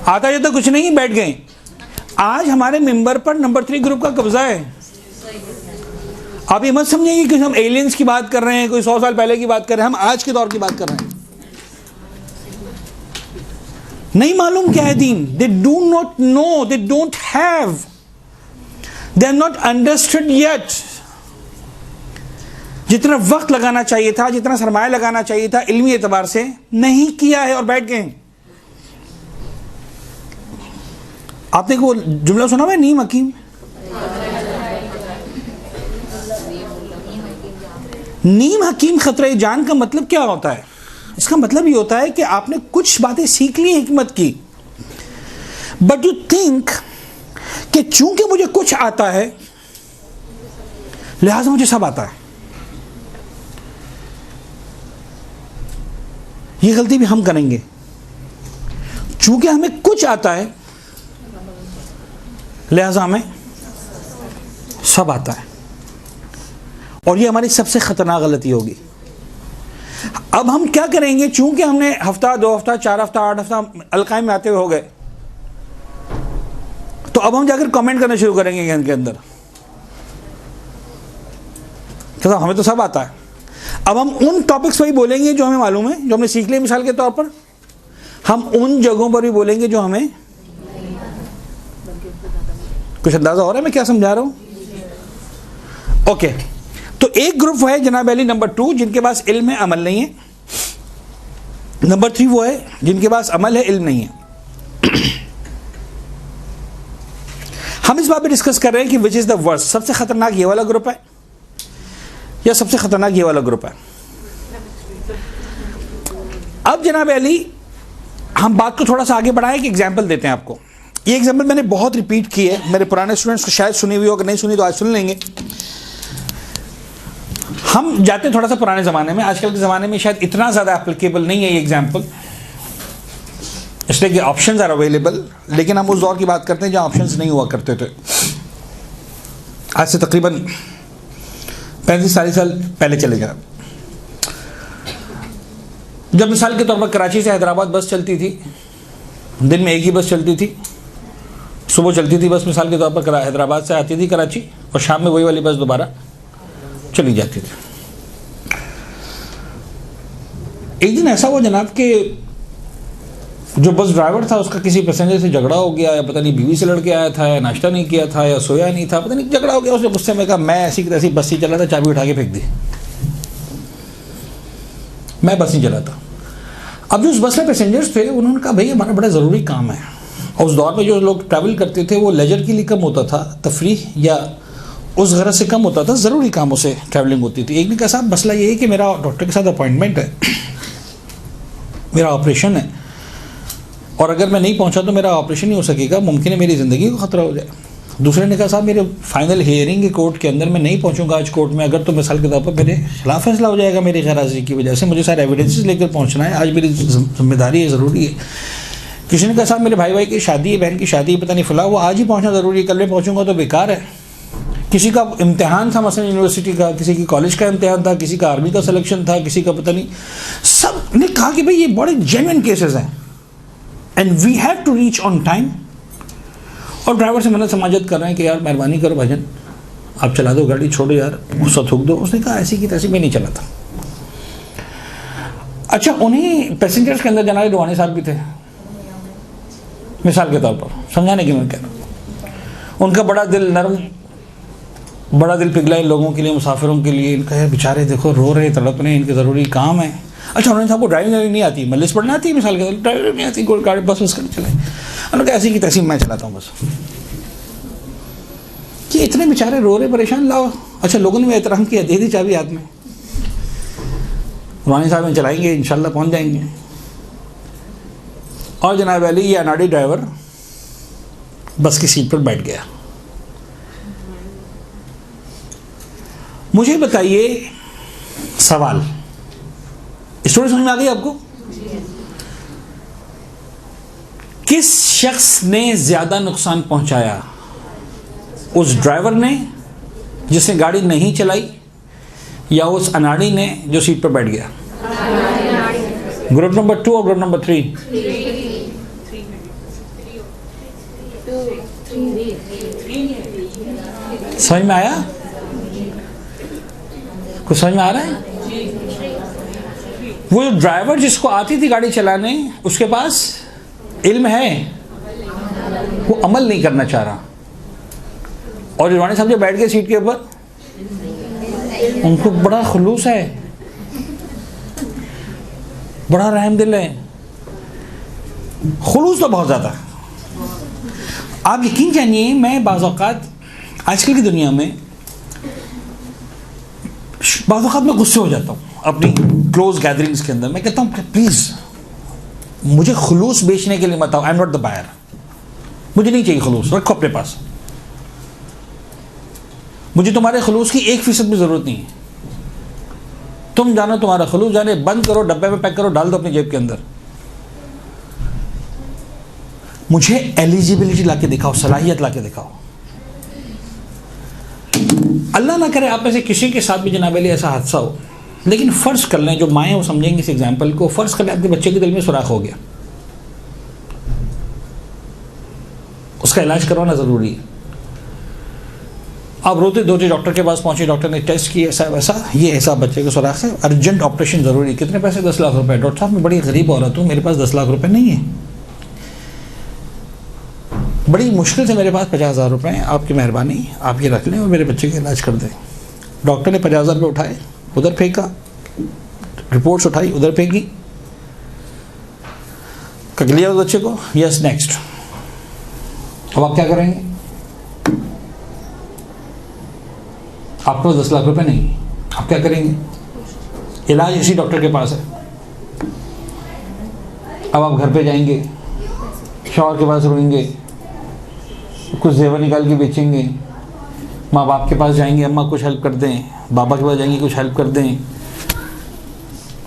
Speaker 1: आता है तो कुछ नहीं, बैठ गए। आज हमारे मेंबर पर नंबर 3 ग्रुप का कब्जा है। आप ये मत समझिए कि हम एलियंस की बात कर रहे हैं, कोई 100 साल पहले की बात कर रहे हैं, हम आज के दौर की बात कर रहे हैं। नहीं मालूम क्या है दीन, they do not know, they don't have, they are not understood yet. जितना वक्त लगाना चाहिए था, जितना सरमाया लगाना चाहिए था इल्मी एतबार से, नहीं किया है और बैठ गए। आपने वो जुमला सुना हुआ है, नीम हकीम? नीम हकीम खतरे जान का मतलब क्या होता है? इसका मतलब ये होता है कि आपने कुछ बातें सीख ली हिकमत की, बट यू थिंक कि चूंकि मुझे कुछ आता है लिहाजा मुझे सब आता है। ये गलती भी हम करेंगे। चूंकि हमें कुछ आता है लिहाजा हमें सब आता है, और ये हमारी सबसे खतरनाक गलती होगी। अब हम क्या करेंगे? चूंकि हमने हफ्ता, 2 हफ्ता, 4 हफ्ता, 8 हफ्ता अलकायम में आते हुए हो गए, तो अब हम जाकर कमेंट करना शुरू करेंगे इनके अंदर कि हमें तो सब आता है। अब हम उन टॉपिक्स पर ही बोलेंगे जो हमें मालूम है, जो हमने सीख लिया। मिसाल के तौर पर हम उन जगहों पर भी बोलेंगे जो हमें, कुछ अंदाजा हो रहा है मैं क्या समझा रहा हूं? ओके, तो एक ग्रुप है जनाब अली नंबर 2 जिनके पास इल्म है अमल नहीं है। नंबर 3 वो है जिनके पास अमल है इल्म नहीं है। हम इस बात पे डिस्कस कर रहे हैं कि विच इज द वर्स्ट, सबसे खतरनाक ये वाला ग्रुप है या सबसे खतरनाक ये वाला ग्रुप है। अब जनाब अली हम बात को थोड़ा सा आगे बढ़ाएं, कि एग्जाम्पल देते हैं आपको। ये एग्जाम्पल मैंने बहुत रिपीट की है, मेरे पुराने स्टूडेंट्स को शायद सुनी हुई हो, अगर नहीं सुनी तो आज सुन लेंगे। हम जाते हैं थोड़ा सा पुराने ज़माने में। आजकल के ज़माने में शायद इतना ज़्यादा एप्लीकेबल नहीं है ये एग्जाम्पल, इसलिए कि ऑप्शंस आर अवेलेबल, लेकिन हम उस दौर की बात करते हैं जहाँ ऑप्शंस नहीं हुआ करते थे। आज से तकरीबन 35-40 साल पहले चले जाए, जब मिसाल के तौर पर कराची से हैदराबाद बस चलती थी, दिन में एक ही बस चलती थी, सुबह चलती थी बस, मिसाल के तौर पर हैदराबाद से आती थी कराची, और शाम में वही वाली बस दोबारा चली जाती थी। एक दिन ऐसा हुआ जनाब कि जो बस ड्राइवर था उसका किसी पैसेंजर से झगड़ा हो गया, या पता नहीं बीवी से लड़के आया था, या नाश्ता नहीं किया था, या सोया नहीं था, पता नहीं झगड़ा हो गया। उसने गुस्से में कहा मैं ऐसी तैसी बस ही चला था, चाबी उठा के फेंक दी, मैं बस नहीं चलाता। अब जो उस बस में पैसेंजर्स थे उन्होंने कहा भाई हमारा बड़ा ज़रूरी काम है, और उस दौर में जो लोग ट्रैवल करते थे वो लेजर के लिए कम होता था, तफरीह या उस गरज से कम होता था, ज़रूरी कामों से ट्रैवलिंग होती थी। एक ने कहा साहब मसला ये है कि मेरा डॉक्टर के साथ अपॉइंटमेंट है, मेरा ऑपरेशन है, और अगर मैं नहीं पहुंचा तो मेरा ऑपरेशन नहीं हो सकेगा, मुमकिन है मेरी ज़िंदगी को ख़तरा हो जाए। दूसरे ने कहा साहब मेरे फाइनल हियरिंग के कोर्ट के अंदर मैं नहीं पहुंचूंगा आज कोर्ट में, अगर तो मिसाल के तौर पर मेरे खिलाफ फैसला हो जाएगा मेरी गैर हाज़िरी की वजह से, मुझे सारे एविडेंसेस लेकर पहुंचना है, आज मेरी जिम्मेदारी है, ज़रूरी है। किसी ने कहा साहब मेरे भाई की शादी है, बहन की शादी है, पता नहीं फला, वो आज ही पहुंचना ज़रूरी है, कल में पहुंचूंगा तो बेकार है। किसी का इम्तिहान था मसलन यूनिवर्सिटी का, किसी की कॉलेज का इम्तिहान था, किसी का आर्मी का सिलेक्शन था, किसी का पता नहीं। सब ने कहा कि भाई ये बड़े जेन्युइन केसेस हैं and we have to reach on time. और ड्राइवर से मदद समाजत कर रहे हैं कि यार मेहरबानी करो भाईजान, आप चला दो गाड़ी, छोड़ो यार, गुस्सा थूक दो। उसने कहा ऐसी की तैसी मैं नहीं चलाता। अच्छा, उन्हीं पैसेंजर्स के अंदर जनाब रूहानी साहब भी थे, मिसाल के तौर पर समझाने की मैं कह रहा हूँ। उनका बड़ा दिल नरम, बड़ा दिल पिघला इन लोगों के लिए, मुसाफिरों के लिए। इनका यार बेचारे देखो रो रहे, तड़प रहे, इनके ज़रूरी काम है। अच्छा, उन्होंने साहब को ड्राइविंग नहीं आती, मलिस पढ़ना आती है, मिसाल के तौर पर ड्राइविंग नहीं आती, कोई गाड़ी बस कर चलाए। उन्होंने कहा ऐसी की तैसी मैं चलाता हूँ बस। कि इतने बेचारे रो रहे, परेशान, लाओ। अच्छा, लोगों ने एहतराम किया, दे दी चाबी हाथ में, रूहानी साहब में चलाएंगे, इंशाल्लाह पहुँच जाएंगे। और जनाब अली ये अनाड़ी ड्राइवर बस की सीट पर बैठ गया। मुझे बताइए सवाल, स्टोरी समझ में आ गई आपको? किस शख्स ने ज्यादा नुकसान पहुंचाया, उस ड्राइवर ने जिसने गाड़ी नहीं चलाई या उस अनाड़ी ने जो सीट पर बैठ गया? ग्रुप नंबर 2 और ग्रुप नंबर 3? समझ में आया? कुछ समझ में आ रहा है? वो जो ड्राइवर जिसको आती थी गाड़ी चलाने, उसके पास इल्म है, वो अमल नहीं करना चाह रहा। और रूहानी साहब जो बैठ गए सीट के ऊपर, उनको बड़ा खुलूस है, बड़ा रहम दिल है, खुलूस तो बहुत ज़्यादा। आप यकीन जानिए, मैं बाज़ औक़ात आजकल की दुनिया में बाज़ औक़ात मैं गुस्से हो जाता हूँ अपनी क्लोज गैदरिंग्स के अंदर। मैं कहता हूँ प्लीज़ मुझे खुलूस बेचने के लिए मत आओ, I am not the buyer, मुझे नहीं चाहिए खुलूस, रखो अपने पास। मुझे तुम्हारे खुलूस की 1% भी ज़रूरत नहीं है। तुम जानो तुम्हारा खुलूस जाने, बंद करो, डब्बे में पैक करो, डाल दो अपनी जेब के अंदर। मुझे एलिजिबिलिटी लाके दिखाओ, सलाहियत लाके दिखाओ। अल्लाह ना करे आप में से किसी के साथ भी जनाब अली ऐसा हादसा हो, लेकिन फ़र्ज़ कर लें, जो माएँ वो समझेंगे इस एग्जाम्पल को, फ़र्ज़ कर लें आपके बच्चे के दिल में सुराख हो गया, उसका इलाज करवाना ज़रूरी है। आप रोते धोते डॉक्टर के पास पहुंचे, डॉक्टर ने टेस्ट किया, ऐसा वैसा, ये ऐसा बच्चे के सुराख है, अर्जेंट ऑपरेशन ज़रूरी। कितने पैसे? 10 लाख रुपए। डॉक्टर साहब मैं बड़ी गरीब औरत हूँ, मेरे पास 10 लाख रुपए नहीं है, बड़ी मुश्किल से मेरे पास 50,000 रुपये हैं, आपकी मेहरबानी आप ये रख लें और मेरे बच्चे का इलाज कर दें। डॉक्टर ने 50,000 रुपये उठाए, उधर फेंका, रिपोर्ट्स उठाई, उधर फेंकी, कह लिया उस बच्चे को, यस नेक्स्ट। अब आप क्या करेंगे? आपको 10 लाख रुपए नहीं, आप क्या करेंगे? इलाज इसी डॉक्टर के पास है। अब आप घर पे जाएंगे, शौहर के पास रोएंगे, कुछ जेवर निकाल के बेचेंगे, माँ बाप के पास जाएंगे, अम्मा कुछ हेल्प कर दें, बाबा के पास जाएंगे, कुछ हेल्प कर दें,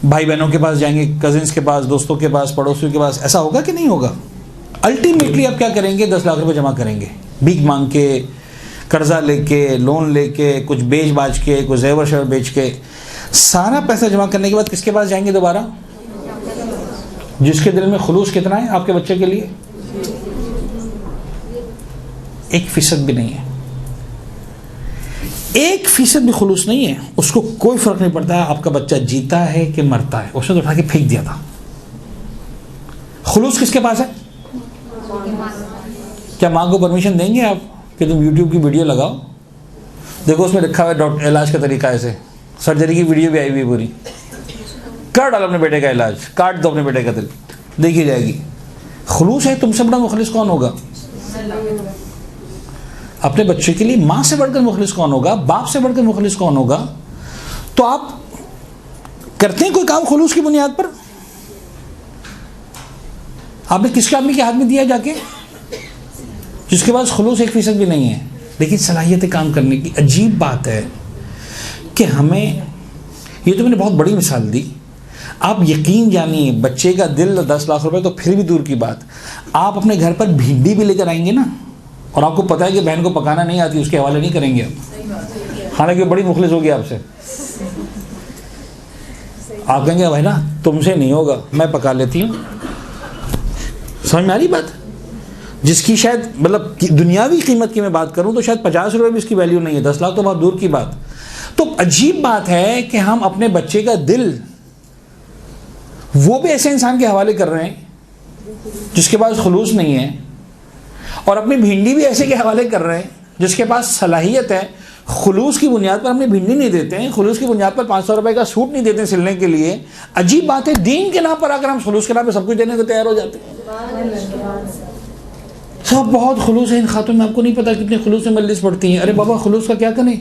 Speaker 1: भाई बहनों के पास जाएंगे, कजिन्स के पास, दोस्तों के पास, पड़ोसियों के पास। ऐसा होगा कि नहीं होगा? अल्टीमेटली आप क्या करेंगे? 10 लाख रुपए जमा करेंगे, भीख मांग के, कर्जा लेके, लोन लेके, कुछ बेच बाज के, कुछ जेवर शेवर बेच के। सारा पैसा जमा करने के बाद किसके पास जाएंगे दोबारा? जिसके दिल में खुलूस कितना है आपके बच्चे के लिए? 1% भी नहीं है। 1% भी खुलूस नहीं है, उसको कोई फर्क नहीं पड़ता है आपका बच्चा जीता है कि मरता है, उसने तो उठा के फेंक दिया था। खुलूस किसके पास है? क्या माँ को परमिशन देंगे आप कि तुम YouTube की वीडियो लगाओ? देखो उसमें लिखा हुआ है डॉक्टर इलाज का तरीका, ऐसे सर्जरी की वीडियो भी आई हुई है पूरी। कर डालो अपने बेटे का इलाज, काट दो अपने बेटे का दिल, देखी जाएगी। खुलूस है, तुमसे बड़ा मुखलिस कौन होगा? अपने बच्चे के लिए माँ से बढ़कर मुखलिस कौन होगा? बाप से बढ़कर मुखलिस कौन होगा? तो आप करते हैं कोई काम खुलूस की बुनियाद पर? आपने किसके आदमी के हाथ में दिया जाके, जिसके पास खुलूस 1% भी नहीं है, लेकिन सलाहियत काम करने की? अजीब बात है कि हमें, ये तो मैंने बहुत बड़ी मिसाल दी, आप यकीन जानिए बच्चे का दिल 10 लाख रुपए तो फिर भी दूर की बात, आप अपने घर पर भिंडी भी लेकर आएंगे ना, और आपको पता है कि बहन को पकाना नहीं आती, उसके हवाले नहीं करेंगे आप, हालांकि बड़ी मुखलिस होगी आपसे। आप कहेंगे भाई ना तुमसे नहीं होगा, मैं पका लेती हूँ। समझ में आ रही बात? जिसकी शायद मतलब दुनियावी कीमत की मैं बात करूं तो शायद 50 रुपये भी इसकी वैल्यू नहीं है, 10 लाख तो बहुत दूर की बात। तो अजीब बात है कि हम अपने बच्चे का दिल वो भी ऐसे इंसान के हवाले कर रहे हैं जिसके पास खुलूस नहीं है, और अपनी भिंडी भी ऐसे के हवाले कर रहे हैं जिसके पास सलाहियत है। खुलूस की बुनियाद पर हमने भिंडी नहीं देते हैं, खुलूस की बुनियाद पर 500 रुपये का सूट नहीं देते सिलने के लिए। अजीब बात है, दीन के नाम पर आकर हम खुलूस के नाम पर सब कुछ देने को तैयार हो जाते हैं। सब बहुत खुलूस है इन खातों में, आपको नहीं पता कितने खुलूस में मजलिस पढ़ती हैं। अरे बाबा खुलूस का क्या करें,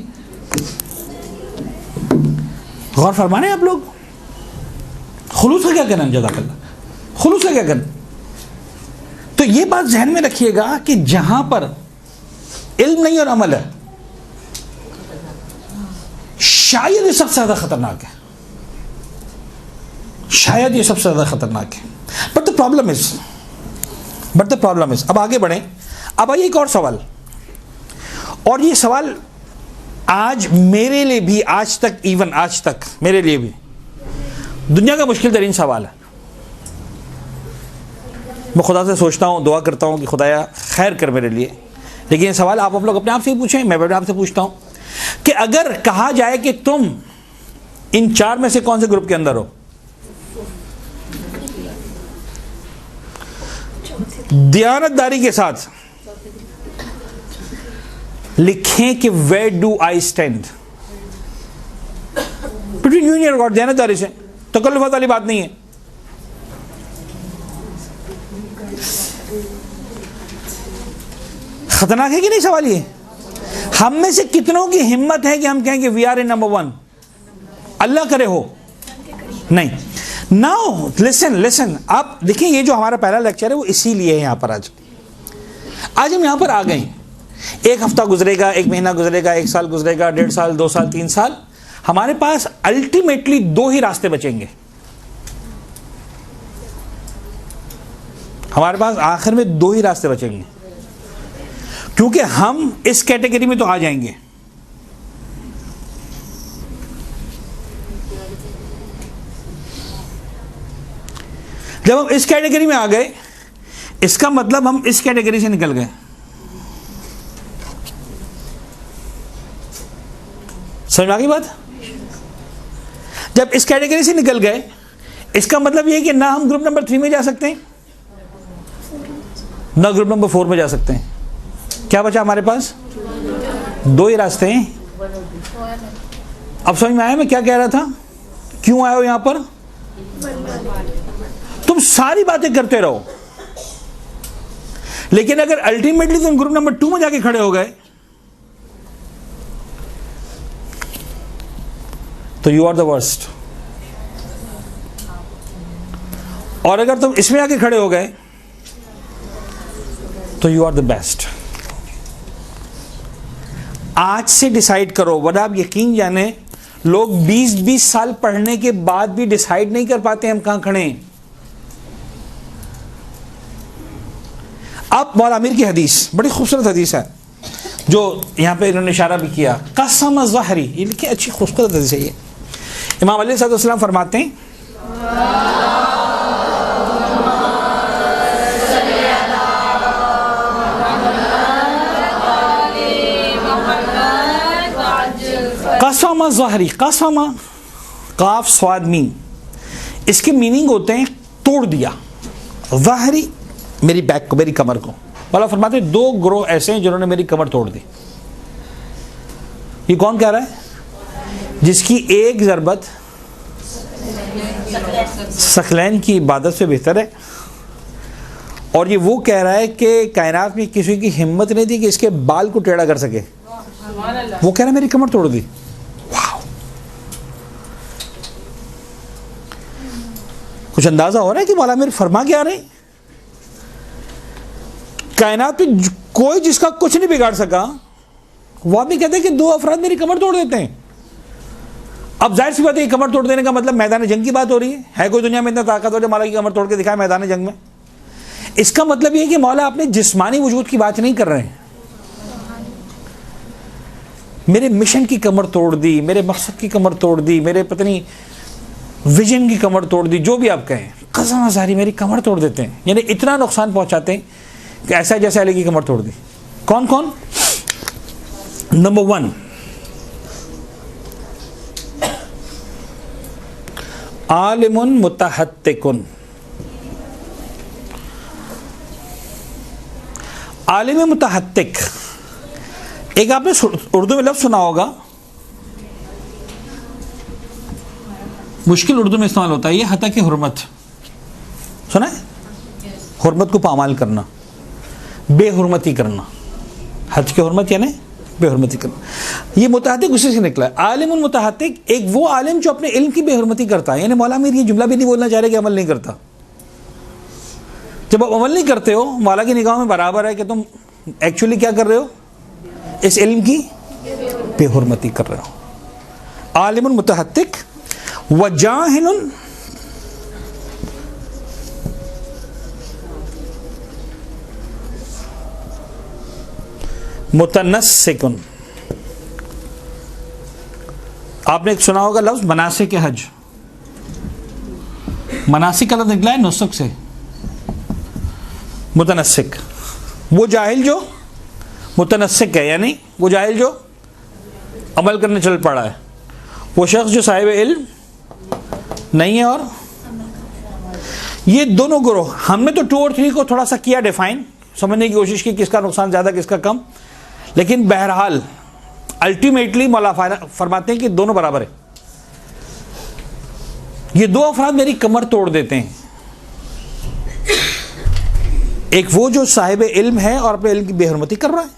Speaker 1: गौर फरमाने आप लोग, खुलूस का क्या करें, जज़ाकल्लाह, खुलूस का क्या करें। तो ये बात जहन में रखिएगा कि जहां पर इल्म नहीं और अमल है, शायद ये सबसे ज्यादा खतरनाक है, शायद ये सबसे ज्यादा खतरनाक है। बट द प्रॉब्लम इज अब आगे बढ़ें। अब आइए एक और सवाल, और ये सवाल आज मेरे लिए भी, आज तक मेरे लिए भी दुनिया का मुश्किल तरीन सवाल है। मैं खुदा से सोचता हूँ, दुआ करता हूँ कि खुदाया खैर कर मेरे लिए, लेकिन ये सवाल आप लोग अपने आप से ही पूछें, मैं भी आपसे पूछता हूँ कि अगर कहा जाए कि तुम इन 4 में से कौन से ग्रुप के अंदर हो, दयानतदारी के साथ लिखें कि where do I stand between you and your God, दयानतदारी से, तकल्लुफ़ वाली बात नहीं है। खतरनाक है कि नहीं सवाल ये? हम में से कितनों की हिम्मत है कि हम कहें कि वी आर इन नंबर 1? अल्लाह करे हो नहीं। नाउ लिसन, आप देखिए ये जो हमारा पहला लेक्चर है वो इसीलिए है यहाँ पर। आज हम यहाँ पर आ गए, 1 हफ्ता गुजरेगा, 1 महीना गुजरेगा, 1 साल गुजरेगा, 1.5 साल, 2 साल, 3 साल, हमारे पास अल्टीमेटली 2 ही रास्ते बचेंगे। हमारे पास आखिर में 2 ही रास्ते बचेंगे, क्योंकि हम इस कैटेगरी में तो आ जाएंगे। जब हम इस कैटेगरी में आ गए, इसका मतलब हम इस कैटेगरी से निकल गए। समझ में आ गई बात? जब इस कैटेगरी से निकल गए, इसका मतलब यह है कि ना हम ग्रुप नंबर 3 में जा सकते हैं, ना ग्रुप नंबर 4 में जा सकते हैं। क्या बचा हमारे पास? 2 ही रास्ते हैं। अब समझ में आया मैं क्या कह रहा था? क्यों आए हो यहां पर? तुम सारी बातें करते रहो, लेकिन अगर अल्टीमेटली तुम ग्रुप नंबर 2 में जाके खड़े हो गए तो यू आर द वर्स्ट, और अगर तुम इसमें आके खड़े हो गए तो यू आर द बेस्ट। आज से डिसाइड करो, वरना आप यकीन जाने लोग 20-20 साल पढ़ने के बाद भी डिसाइड नहीं कर पाते हम कहां खड़े हैं। अब मौला आमिर की हदीस, बड़ी खूबसूरत हदीस है जो यहां पे इन्होंने इशारा भी किया, कसम ज़हरी, ये लिखिए, अच्छी खूबसूरत हदीस है ये। इमाम अली सल्लल्लाहु फरमाते हैं, कसम ज़हरी, कसम काफ स्वाद मीम, इसके मीनिंग होते हैं तोड़ दिया। ज़हरी मेरी बैक को, मेरी कमर को। वाला फरमाते हैं 2 ग्रोह ऐसे हैं जिन्होंने मेरी कमर तोड़ दी। ये कौन कह रहा है? जिसकी एक ज़रबत सकलैन की इबादत से बेहतर है, और ये वो कह रहा है कि कायनात में किसी की हिम्मत नहीं थी कि इसके बाल को टेढ़ा कर सके, वो कह रहा है मेरी कमर तोड़ दी। वाह, कुछ अंदाजा हो रहा है कि मौला आमिर फरमा क्या रहे? कायनात में कोई जिसका कुछ नहीं बिगाड़ सका, वो भी कहते हैं कि 2 अफराद मेरी कमर तोड़ देते हैं। अब जाहिर सी बात है, कमर तोड़ देने का मतलब मैदान जंग की बात हो रही है कोई दुनिया में इतना ताकतवर जो माला की कमर तोड़ के दिखाए मैदान जंग में? इसका मतलब ये है कि मौला अपने जिस्मानी वजूद की बात नहीं कर रहे हैं। मेरे मिशन की कमर तोड़ दी, मेरे मकसद की कमर तोड़ दी, मेरे पता नहीं विजन की कमर तोड़ दी, जो भी आप कहें, कसम अज़ारी मेरी कमर तोड़ देते हैं, यानी इतना नुकसान पहुंचाते हैं कि ऐसा जैसे अली की कमर तोड़ दी। कौन कौन? नंबर 1, आलिमुन मुतहत्तिकुन। आलिम मुतहत्तिक, एक आपने उर्दू में लफ्ज़ सुना होगा, मुश्किल उर्दू में इस्तेमाल होता है ये, हता की हुर्मत। सुना है? हुर्मत को पामाल करना, बेहुरमती करना। हज की हुर्मत यानी बेहुरमती करना। ये मुतहत्तिक उसी से निकला है। आलिमुन मुतहत्तिक, एक वो आलिम जो अपने इल्म की बेहुरमती करता है। यानी मौला अमीर ये जुमला भी नहीं बोलना चाह रहे कि अमल नहीं करता। जब आप अमल नहीं करते हो, मौला की निगाह में बराबर है कि तुम एक्चुअली क्या कर रहे हो, इस इल्म की बेहुरमती कर रहे हो। आलिमुन मुतहत्तिक व जाहिलुन मुतनस्सिकुन। आपने एक सुना होगा लफ्ज़ मनासिक हज। मनासिक का लफ्ज़ निकला है नुसक से, मुतनस्सिक। वो जाहिल जो मुतनस्सिक है, यानी वो जाहिल जो अमल करने चल पड़ा है, वो शख्स जो साहिब इल्म नहीं है। और ये दोनों ग्रोह, हमने तो 2 और 3 को थोड़ा सा किया डिफाइन, समझने की कोशिश की किसका नुकसान ज़्यादा किसका कम, लेकिन बहरहाल अल्टीमेटली मौला फरमाते हैं कि दोनों बराबर है। ये 2 अफराद मेरी कमर तोड़ देते हैं। एक वो जो साहिब इल्म है और अपने इल्म की बेहुरमती कर रहा है,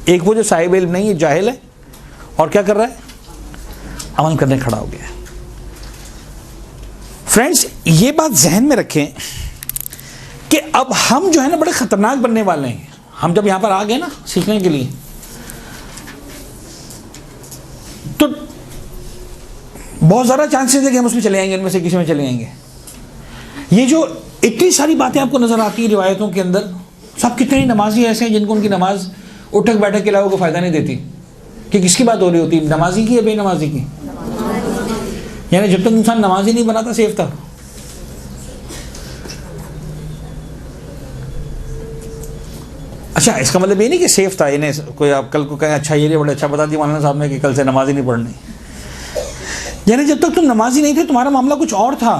Speaker 1: एक वो जो साहिब इल्म नहीं है, जाहिल है, और क्या कर रहा है, अमल करने खड़ा हो गया है। फ्रेंड्स, ये बात जहन में रखें कि अब हम जो है ना बड़े खतरनाक बनने वाले हैं। हम जब यहां पर आ गए ना सीखने के लिए, तो बहुत ज़्यादा चांसेस है कि हम उसमें चले जाएंगे, इनमें से किसी में चले जाएंगे। ये जो इतनी सारी बातें आपको नजर आती है रिवायतों के अंदर, सब कितने नमाजी ऐसे हैं जिनको उनकी नमाज उठक बैठक के अलावा को फ़ायदा नहीं देती। कि किसकी बात हो रही होती, नमाजी की या बेनमाजी की? यानी जब तक इंसान नमाजी नहीं बनाता सेफ था। अच्छा, इसका मतलब ये नहीं कि सेफ था, यानी कोई आप कल को कहें अच्छा ये बड़ा अच्छा बता दिया मौलाना साहब ने कि कल से नमाज ही नहीं पढ़नी। यानी जब तक तुम नमाजी नहीं थे तुम्हारा मामला कुछ और था,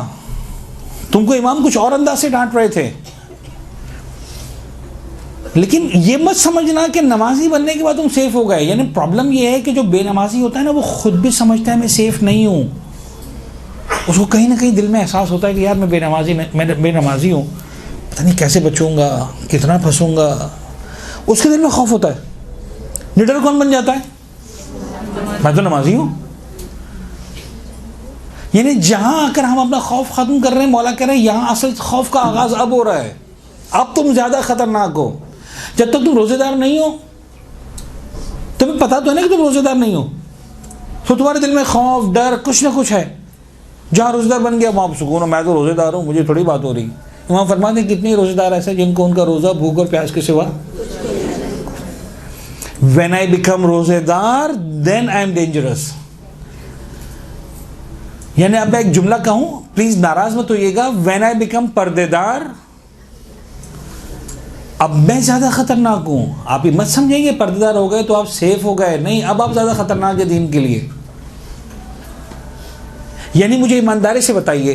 Speaker 1: तुमको इमाम कुछ और अंदाज से डांट रहे थे। लेकिन ये मत समझना कि नमाजी बनने के बाद तुम सेफ हो गए। यानी प्रॉब्लम ये है कि जो बेनमाजी होता है ना, वो खुद भी समझता है मैं सेफ नहीं हूँ। उसको कहीं ना कहीं दिल में एहसास होता है कि यार मैं बेनमाजी हूँ, पता नहीं कैसे बचूंगा, कितना फंसूंगा। उसके दिल में खौफ होता है। निडर कौन बन जाता है? मैं तो नमाजी हूँ। यानी जहां आकर हम अपना खौफ खत्म कर रहे हैं, मौला कह रहे हैं यहां असल खौफ का आगाज अब हो रहा है। अब तुम ज्यादा खतरनाक हो। जब तक तुम रोजेदार नहीं हो, तुम्हें पता तो है ना कि तुम रोजेदार नहीं हो, तो तुम्हारे दिल में खौफ डर कुछ ना कुछ है। जहां रोजेदार बन गया वहां सुकून हो, मैं तो रोजेदार हूं, मुझे थोड़ी बात हो रही। इमाम फरमाते हैं कितने रोजेदार ऐसे जिनको उनका रोजा भूख और प्यास के सिवा। When I become रोजेदार then I am dangerous। यानी अब मैं एक जुमला कहूं, प्लीज नाराज मत होइएगा, When I become पर्देदार, अब मैं ज्यादा खतरनाक हूं। आप ये मत समझेंगे पर्देदार हो गए तो आप सेफ हो गए, नहीं, अब आप ज्यादा खतरनाक है दीन के लिए। यानी मुझे ईमानदारी से बताइए,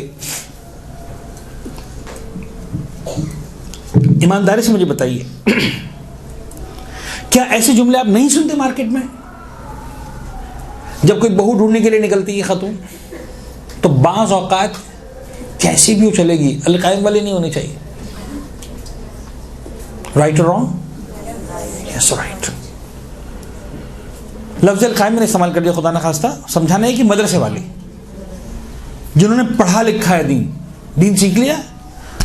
Speaker 1: ईमानदारी से मुझे बताइए, क्या ऐसे जुमले आप नहीं सुनते मार्केट में? जब कोई बहू ढूंढने के लिए निकलती है खातून, तो बाज़ औकात कैसी भी चलेगी, अलकायम वाली नहीं होनी चाहिए। राइट और रॉन्ग? Yes right. लफ्ज़ अलकायम मैंने इस्तेमाल कर दिया खुदा न खास्ता, समझाना है कि मदरसे वाली जिन्होंने पढ़ा लिखा है, दीन सीख लिया,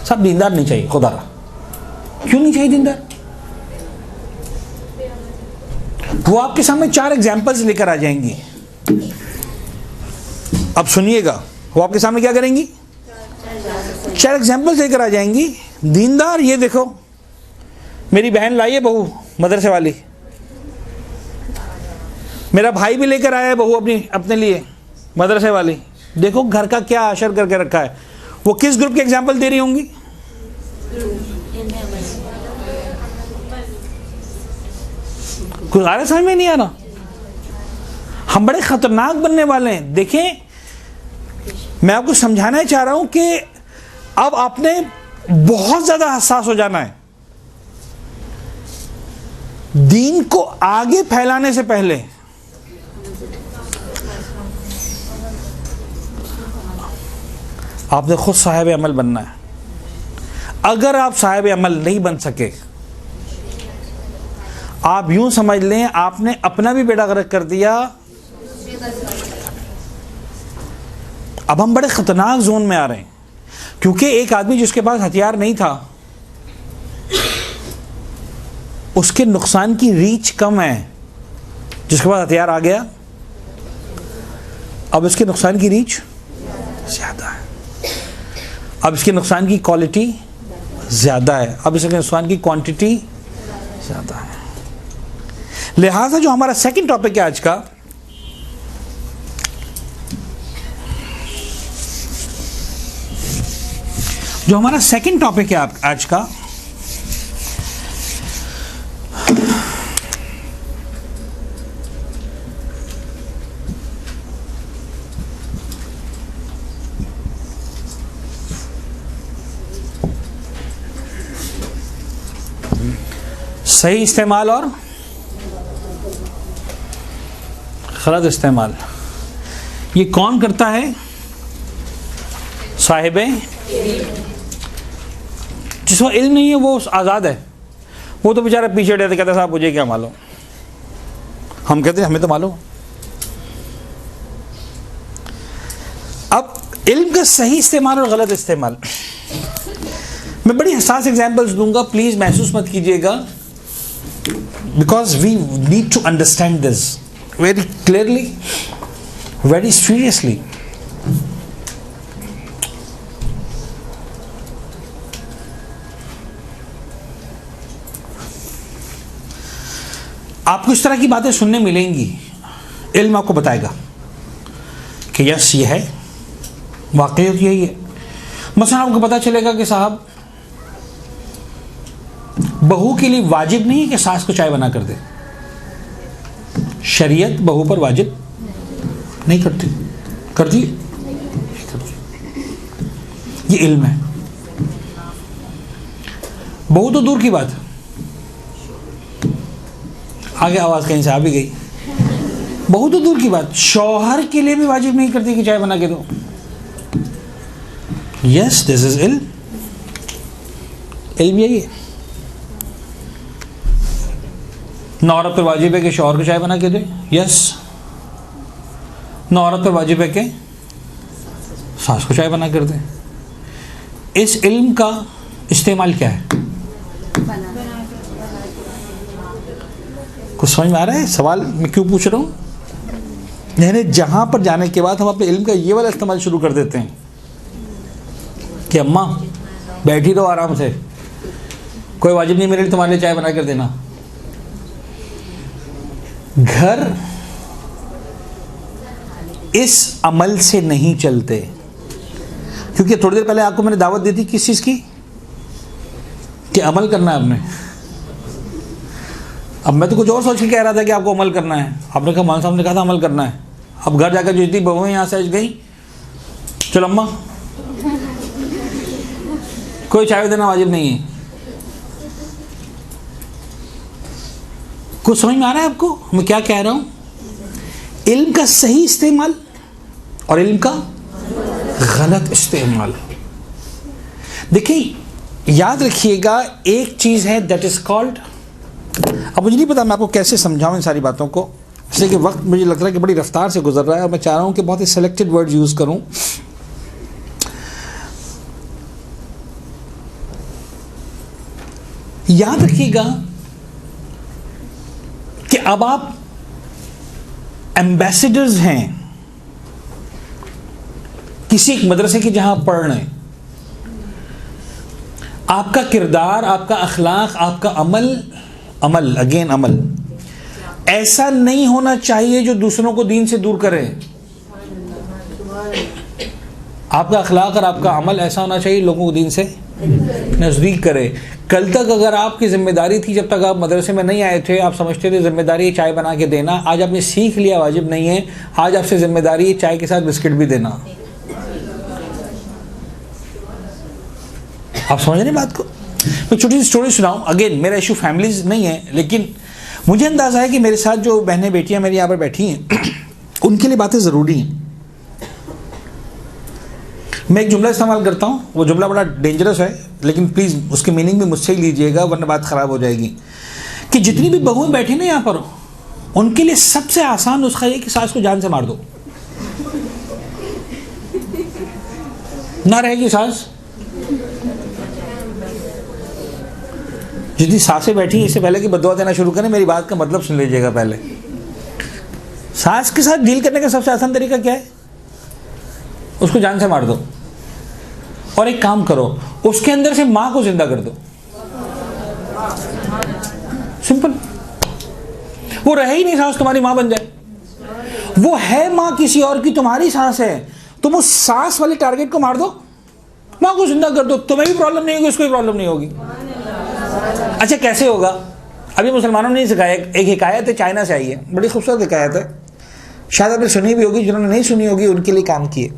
Speaker 1: सब दीनदार नहीं चाहिए। खुदा रहा, क्यों नहीं चाहिए दीनदार? वो आपके सामने 4 एग्जाम्पल्स लेकर आ जाएंगी। अब सुनिएगा, वो आपके सामने क्या करेंगी? 4 एग्जाम्पल्स लेकर आ जाएंगी। दीनदार, ये देखो मेरी बहन लाई है बहू मदरसे वाली, मेरा भाई भी लेकर आया है बहू अपने लिए मदरसे वाली। देखो घर का क्या असर करके रखा है। वो किस ग्रुप के एग्जाम्पल दे रही होंगी? कुछ आ रहा, समझ में नहीं आ रहा। हम बड़े खतरनाक बनने वाले हैं। देखें, मैं आपको समझाना चाह रहा हूं कि अब आपने बहुत ज्यादा हसास हो जाना है। दीन को आगे फैलाने से पहले आपने खुद साहिब अमल बनना है। अगर आप साहिब अमल नहीं बन सके, आप यूं समझ लें आपने अपना भी बेड़ा गर्क कर दिया। अब हम बड़े खतरनाक जोन में आ रहे हैं, क्योंकि एक आदमी जिसके पास हथियार नहीं था, उसके नुकसान की रीच कम है। जिसके पास हथियार आ गया, अब इसके नुकसान की रीच ज्यादा है, अब इसके नुकसान की क्वालिटी ज्यादा है, अब इसके नुकसान की क्वांटिटी ज्यादा है। लिहाजा जो हमारा सेकंड टॉपिक है आज का, आज का सही इस्तेमाल और गलत इस्तेमाल, ये कौन करता है? साहिबे। जिसको इल्म नहीं है वो आज़ाद है, वो तो बेचारा पीछे डरते कहता साहब मुझे क्या मालूम। हम कहते हैं हमें तो मालूम। अब इल्म का सही इस्तेमाल और गलत इस्तेमाल, मैं बड़ी हसास एग्जांपल्स दूंगा, प्लीज महसूस मत कीजिएगा, because we need to understand this very clearly, very seriously. आपको इस तरह की बातें सुनने मिलेंगी, इल्म आपको बताएगा कि यस ये है, वाकईत यही है। मसलन आपको पता चलेगा कि साहब बहू के लिए वाजिब नहीं है कि सास को चाय बना कर दे। शरीयत बहू पर वाजिब नहीं करती, करती नहीं करती। ये इल्म है। बहू तो दूर की बात, आगे आवाज कहीं से आ भी गई। बहू तो दूर की बात, शौहर के लिए भी वाजिब नहीं करती कि चाय बना के दो। यस, दिस इज इल्म। इल्म यही है। न औरत पर वाजिब है कि शौहर को चाय बना के दे, यस। न औरत पर वाजिब है कि सास को चाय बना कर दे। इस इल्म का इस्तेमाल क्या है? कुछ समझ में आ रहा है सवाल मैं क्यों पूछ रहा हूं? यानी जहां पर जाने के बाद हम अपने इल्म का ये वाला इस्तेमाल शुरू कर देते हैं कि अम्मा बैठी रहो आराम से, कोई वाजिब नहीं मेरे लिए तुम्हारे लिए चाय बना कर देना। घर इस अमल से नहीं चलते, क्योंकि थोड़ी देर पहले आपको मैंने दावत दी थी किस चीज की, कि अमल करना है आपने। अब मैं तो कुछ और सोच के कह रहा था कि आपको अमल करना है, आपने कहा मान साहब ने कहा था अमल करना है। अब घर जाकर जो इतनी बहुएं यहाँ से गई, चलो अम्मा कोई चाय देना वाजिब नहीं है। कुछ समझ में आ रहा है आपको मैं क्या कह रहा हूं? इल्म का सही इस्तेमाल और इल्म का गलत इस्तेमाल। देखिए याद रखिएगा, एक चीज है दैट इज कॉल्ड, अब मुझे नहीं पता मैं आपको कैसे समझाऊं इन सारी बातों को, इसलिए कि वक्त मुझे लग रहा है कि बड़ी रफ्तार से गुजर रहा है और मैं चाह रहा हूं कि बहुत ही सिलेक्टेड वर्ड यूज करूं। याद रखिएगा कि अब आप एम्बेसडर्स हैं किसी एक मदरसे की जहां पढ़ रहे हैं। आपका किरदार, आपका अखलाक, आपका अमल अगेन अमल ऐसा नहीं होना चाहिए जो दूसरों को दीन से दूर करे। आपका अखलाक और आपका अमल ऐसा होना चाहिए लोगों को दीन से नज़दीक करे। कल तक अगर आपकी जिम्मेदारी थी, जब तक आप मदरसे में नहीं आए थे, आप समझते थे जिम्मेदारी चाय बना के देना, आज आपने सीख लिया वाजिब नहीं है, आज आपसे जिम्मेदारी है चाय के साथ बिस्किट भी देना। आप समझ रहे बात को? मैं छोटी सी स्टोरी सुनाऊं। अगेन मेरा इशू फैमिलीज नहीं है, लेकिन मुझे अंदाजा है कि मेरे साथ जो बहनें बेटियां मेरी यहाँ पर बैठी हैं उनके लिए बातें ज़रूरी हैं। मैं एक जुमला इस्तेमाल करता हूँ, वो जुमला बड़ा डेंजरस है, लेकिन प्लीज़ उसकी मीनिंग भी मुझसे ही लीजिएगा, वरना बात ख़राब हो जाएगी। कि जितनी भी बहुएं बैठी ना यहाँ पर, उनके लिए सबसे आसान नुस्खा ये कि सास को जान से मार दो। ना रहेगी सास। जितनी सासें बैठी हैं, इससे पहले कि बददुआ देना शुरू करें, मेरी बात का मतलब सुन लीजिएगा पहले। सास के साथ डील करने का सबसे आसान तरीका क्या है? उसको जान से मार दो। और एक काम करो, उसके अंदर से मां को जिंदा कर दो। सिंपल। वो रहे ही नहीं सास, तुम्हारी मां बन जाए। वो है मां किसी और की, तुम्हारी सास है, तुम उस सास वाले टारगेट को मार दो, मां को जिंदा कर दो। तुम्हें भी प्रॉब्लम नहीं होगी, उसको भी प्रॉब्लम नहीं होगी। अच्छा कैसे होगा? अभी मुसलमानों ने सिखाया। एक हिकायत है, चाइना से आई है, बड़ी खूबसूरत हिकायत है, शायद आपने सुनी भी होगी, जिन्होंने नहीं सुनी होगी उनके लिए काम किए।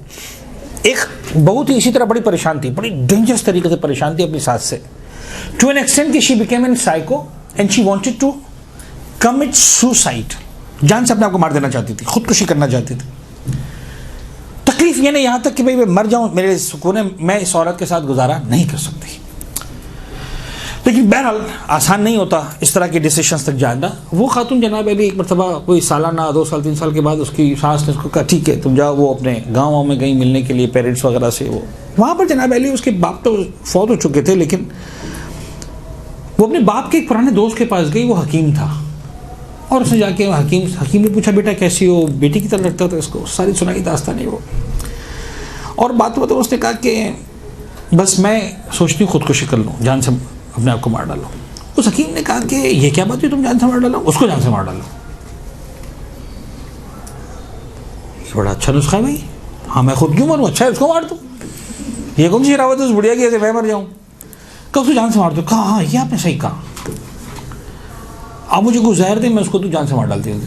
Speaker 1: एक बहुत ही इसी तरह बड़ी परेशान थी, बड़ी डेंजरस तरीके से परेशान थी अपनी सास से, टू एन एक्सटेंट कि she became a psycho and she wanted to commit suicide. जान से अपने आप को मार देना चाहती थी, खुदकुशी करना चाहती थी। तकलीफ ये नहीं यहाँ तक कि भाई मैं मर जाऊं, मेरे सुकून है, मैं इस औरत के साथ गुजारा नहीं कर सकती। लेकिन बहरहाल आसान नहीं होता इस तरह के डिसीजंस तक जाना। वो खातून जनाब अली एक मरतबा कोई सालाना 2 साल 3 साल के बाद उसकी सास ने उसको कहा ठीक है तुम जाओ। वो अपने गाँव में गई मिलने के लिए पेरेंट्स वगैरह से। वो वहाँ पर जनाब अली, उसके बाप तो फौत हो चुके थे, लेकिन वो अपने बाप के एक पुराने दोस्त के पास गई, वो हकीम था। और उसने जाके हकीम ने पूछा बेटा कैसी हो, बेटी की तरह लगता था इसको, सारी सुनाई दास्तानी वो। और बात तो उसने कहा कि बस मैं सोचती हूँ खुदकुशी कर लूँ, जान से अपने आप को मार डालो। उस हकीम ने कहा कि ये क्या बात है, तुम जान से मार डालो, उसको जान से मार डालो। बड़ा अच्छा नुस्खा है भाई। हाँ मैं खुद क्यों मरूँ, अच्छा है उसको मार दो। ये कौन सी शरावत है उस बुढ़िया की ऐसे मैं मर जाऊँ? कब उसको जान से मार दो। कहा हाँ ये आपने सही कहा, अब मुझे कोई जहर दे मैं उसको तो जान से मार डालती हूँ।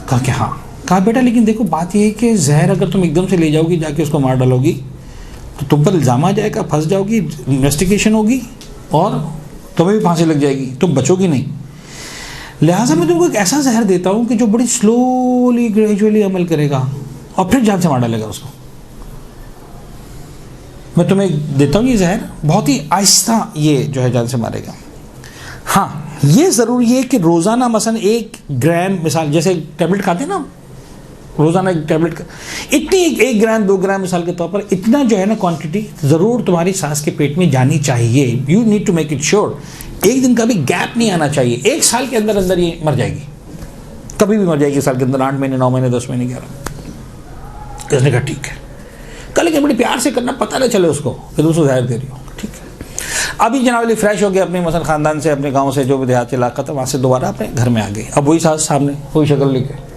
Speaker 1: कहा कि हाँ। कहा बेटा लेकिन देखो बात ये है कि जहर अगर तुम एकदम से ले जाओगी, जाके उसको मार डालोगी, तो तुम पर इल्ज़ाम आ जाएगा, फंस जाओगी, इन्वेस्टिगेशन होगी और तुम्हें भी फांसी लग जाएगी, तुम बचोगी नहीं। लिहाजा मैं तुमको एक ऐसा जहर देता हूँ कि जो बड़ी स्लोली ग्रेजुअली अमल करेगा और फिर जान से मार डालेगा उसको। मैं तुम्हें देता हूँ ये जहर, बहुत ही आहिस्ता ये जो है जान से मारेगा। हाँ ये ज़रूरी है कि रोज़ाना मसलन 1 ग्राम, मिसाल जैसे टैबलेट खाते हैं ना, रोज़ाना एक टैबलेट का इतनी 1 ग्राम 2 ग्राम मिसाल के तौर पर इतना जो है ना क्वांटिटी ज़रूर तुम्हारी सांस के पेट में जानी चाहिए। You need to make it sure. एक दिन का भी गैप नहीं आना चाहिए। 1 साल के अंदर अंदर ये मर जाएगी, कभी भी मर जाएगी, साल के अंदर 8 महीने 9 महीने 10 महीने 11। इसने कहा ठीक है, कल लेकिन बड़े प्यार से करना, पता ना चले उसको कि तुम उसको जहर दे रही हो। ठीक है, अभी जनाब अली फ्रेश हो गए अपने मसल ख़ानदान से, अपने गाँव से, जो भी देहात इलाका था वहाँ से दोबारा अपने घर में आ गए। अब वही सास सामने, वही शक्ल लेके,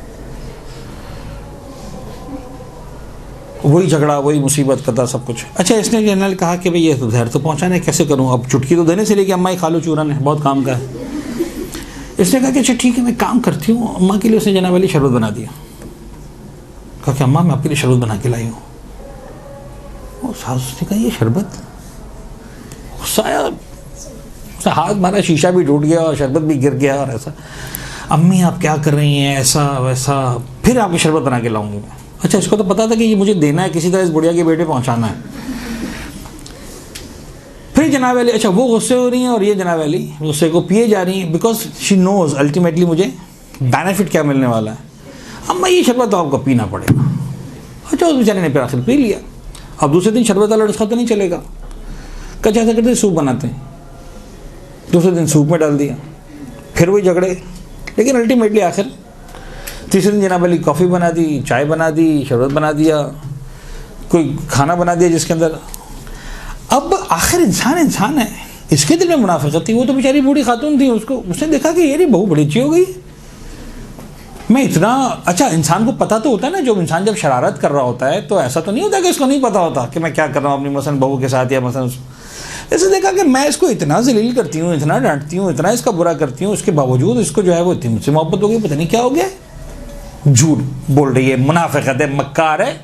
Speaker 1: वही झगड़ा, वही मुसीबत करता सब कुछ। अच्छा इसने जनरल कहा कि भाई ये तो जहर तो पहुँचाना है, कैसे करूँ? अब चुटकी तो देने से लेके अम्मा ही खा लो चूरन है, बहुत काम का है। इसने कहा कि अच्छा ठीक है मैं काम करती हूँ। अम्मा के लिए उसने जनाब अली शरबत बना दिया। कहा कि अम्मा मैं आपके लिए शरबत बना के लाई हूँ। और सास ने कहा ये शरबत? गुस्सा हाथ मारा, शीशा भी टूट गया और शरबत भी गिर गया और ऐसा। अम्मी आप क्या कर रही हैं, ऐसा वैसा, फिर आपकी शरबत बना के लाऊंगी मैं। अच्छा इसको तो पता था कि ये मुझे देना है, किसी तरह इस बुढ़िया के बेटे पहुंचाना है। फिर जनाब अली, अच्छा वो गुस्से हो रही हैं और ये जनाब अली गुस्से को पिए जा रही हैं, बिकॉज शी नोज अल्टीमेटली मुझे बेनिफिट क्या मिलने वाला है। अम्मा ये शरबत तो आपको पीना पड़ेगा। अच्छा उस बेचारे ने फिर आखिर पी लिया। अब दूसरे दिन शरबत वाला नुस्खा तो नहीं चलेगा, कच्चा ऐसा करते सूप बनाते हैं, दूसरे दिन सूप में डाल दिया, फिर वही झगड़े। लेकिन अल्टीमेटली आखिर तीसरे दिन जनाब अली कॉफ़ी बना दी, चाय बना दी, शरबत बना दिया, कोई खाना बना दिया जिसके अंदर। अब आखिर इंसान है, इसके दिल में मुनाफिकत थी। वो तो बेचारी बूढ़ी खातून थी, उसने देखा कि ये बहू बड़ी अच्छी हो गई। मैं इतना अच्छा, इंसान को पता तो होता है ना, जो इंसान जब शरारत कर रहा होता है तो ऐसा तो नहीं होता कि उसको नहीं पता होता कि मैं क्या कर रहा हूँ अपनी मसलन बहू के साथ, या मसलन ऐसे देखा कि मैं इसको इतना जलील करती हूँ, इतना डांटती हूँ, इतना इसका बुरा करती हूँ, उसके बावजूद इसको जो है वो इतनी मुझसे मोहब्बत हो गई, पता नहीं क्या हो गया। झूठ बोल रही है, मुनाफिकत है, मक्कार है,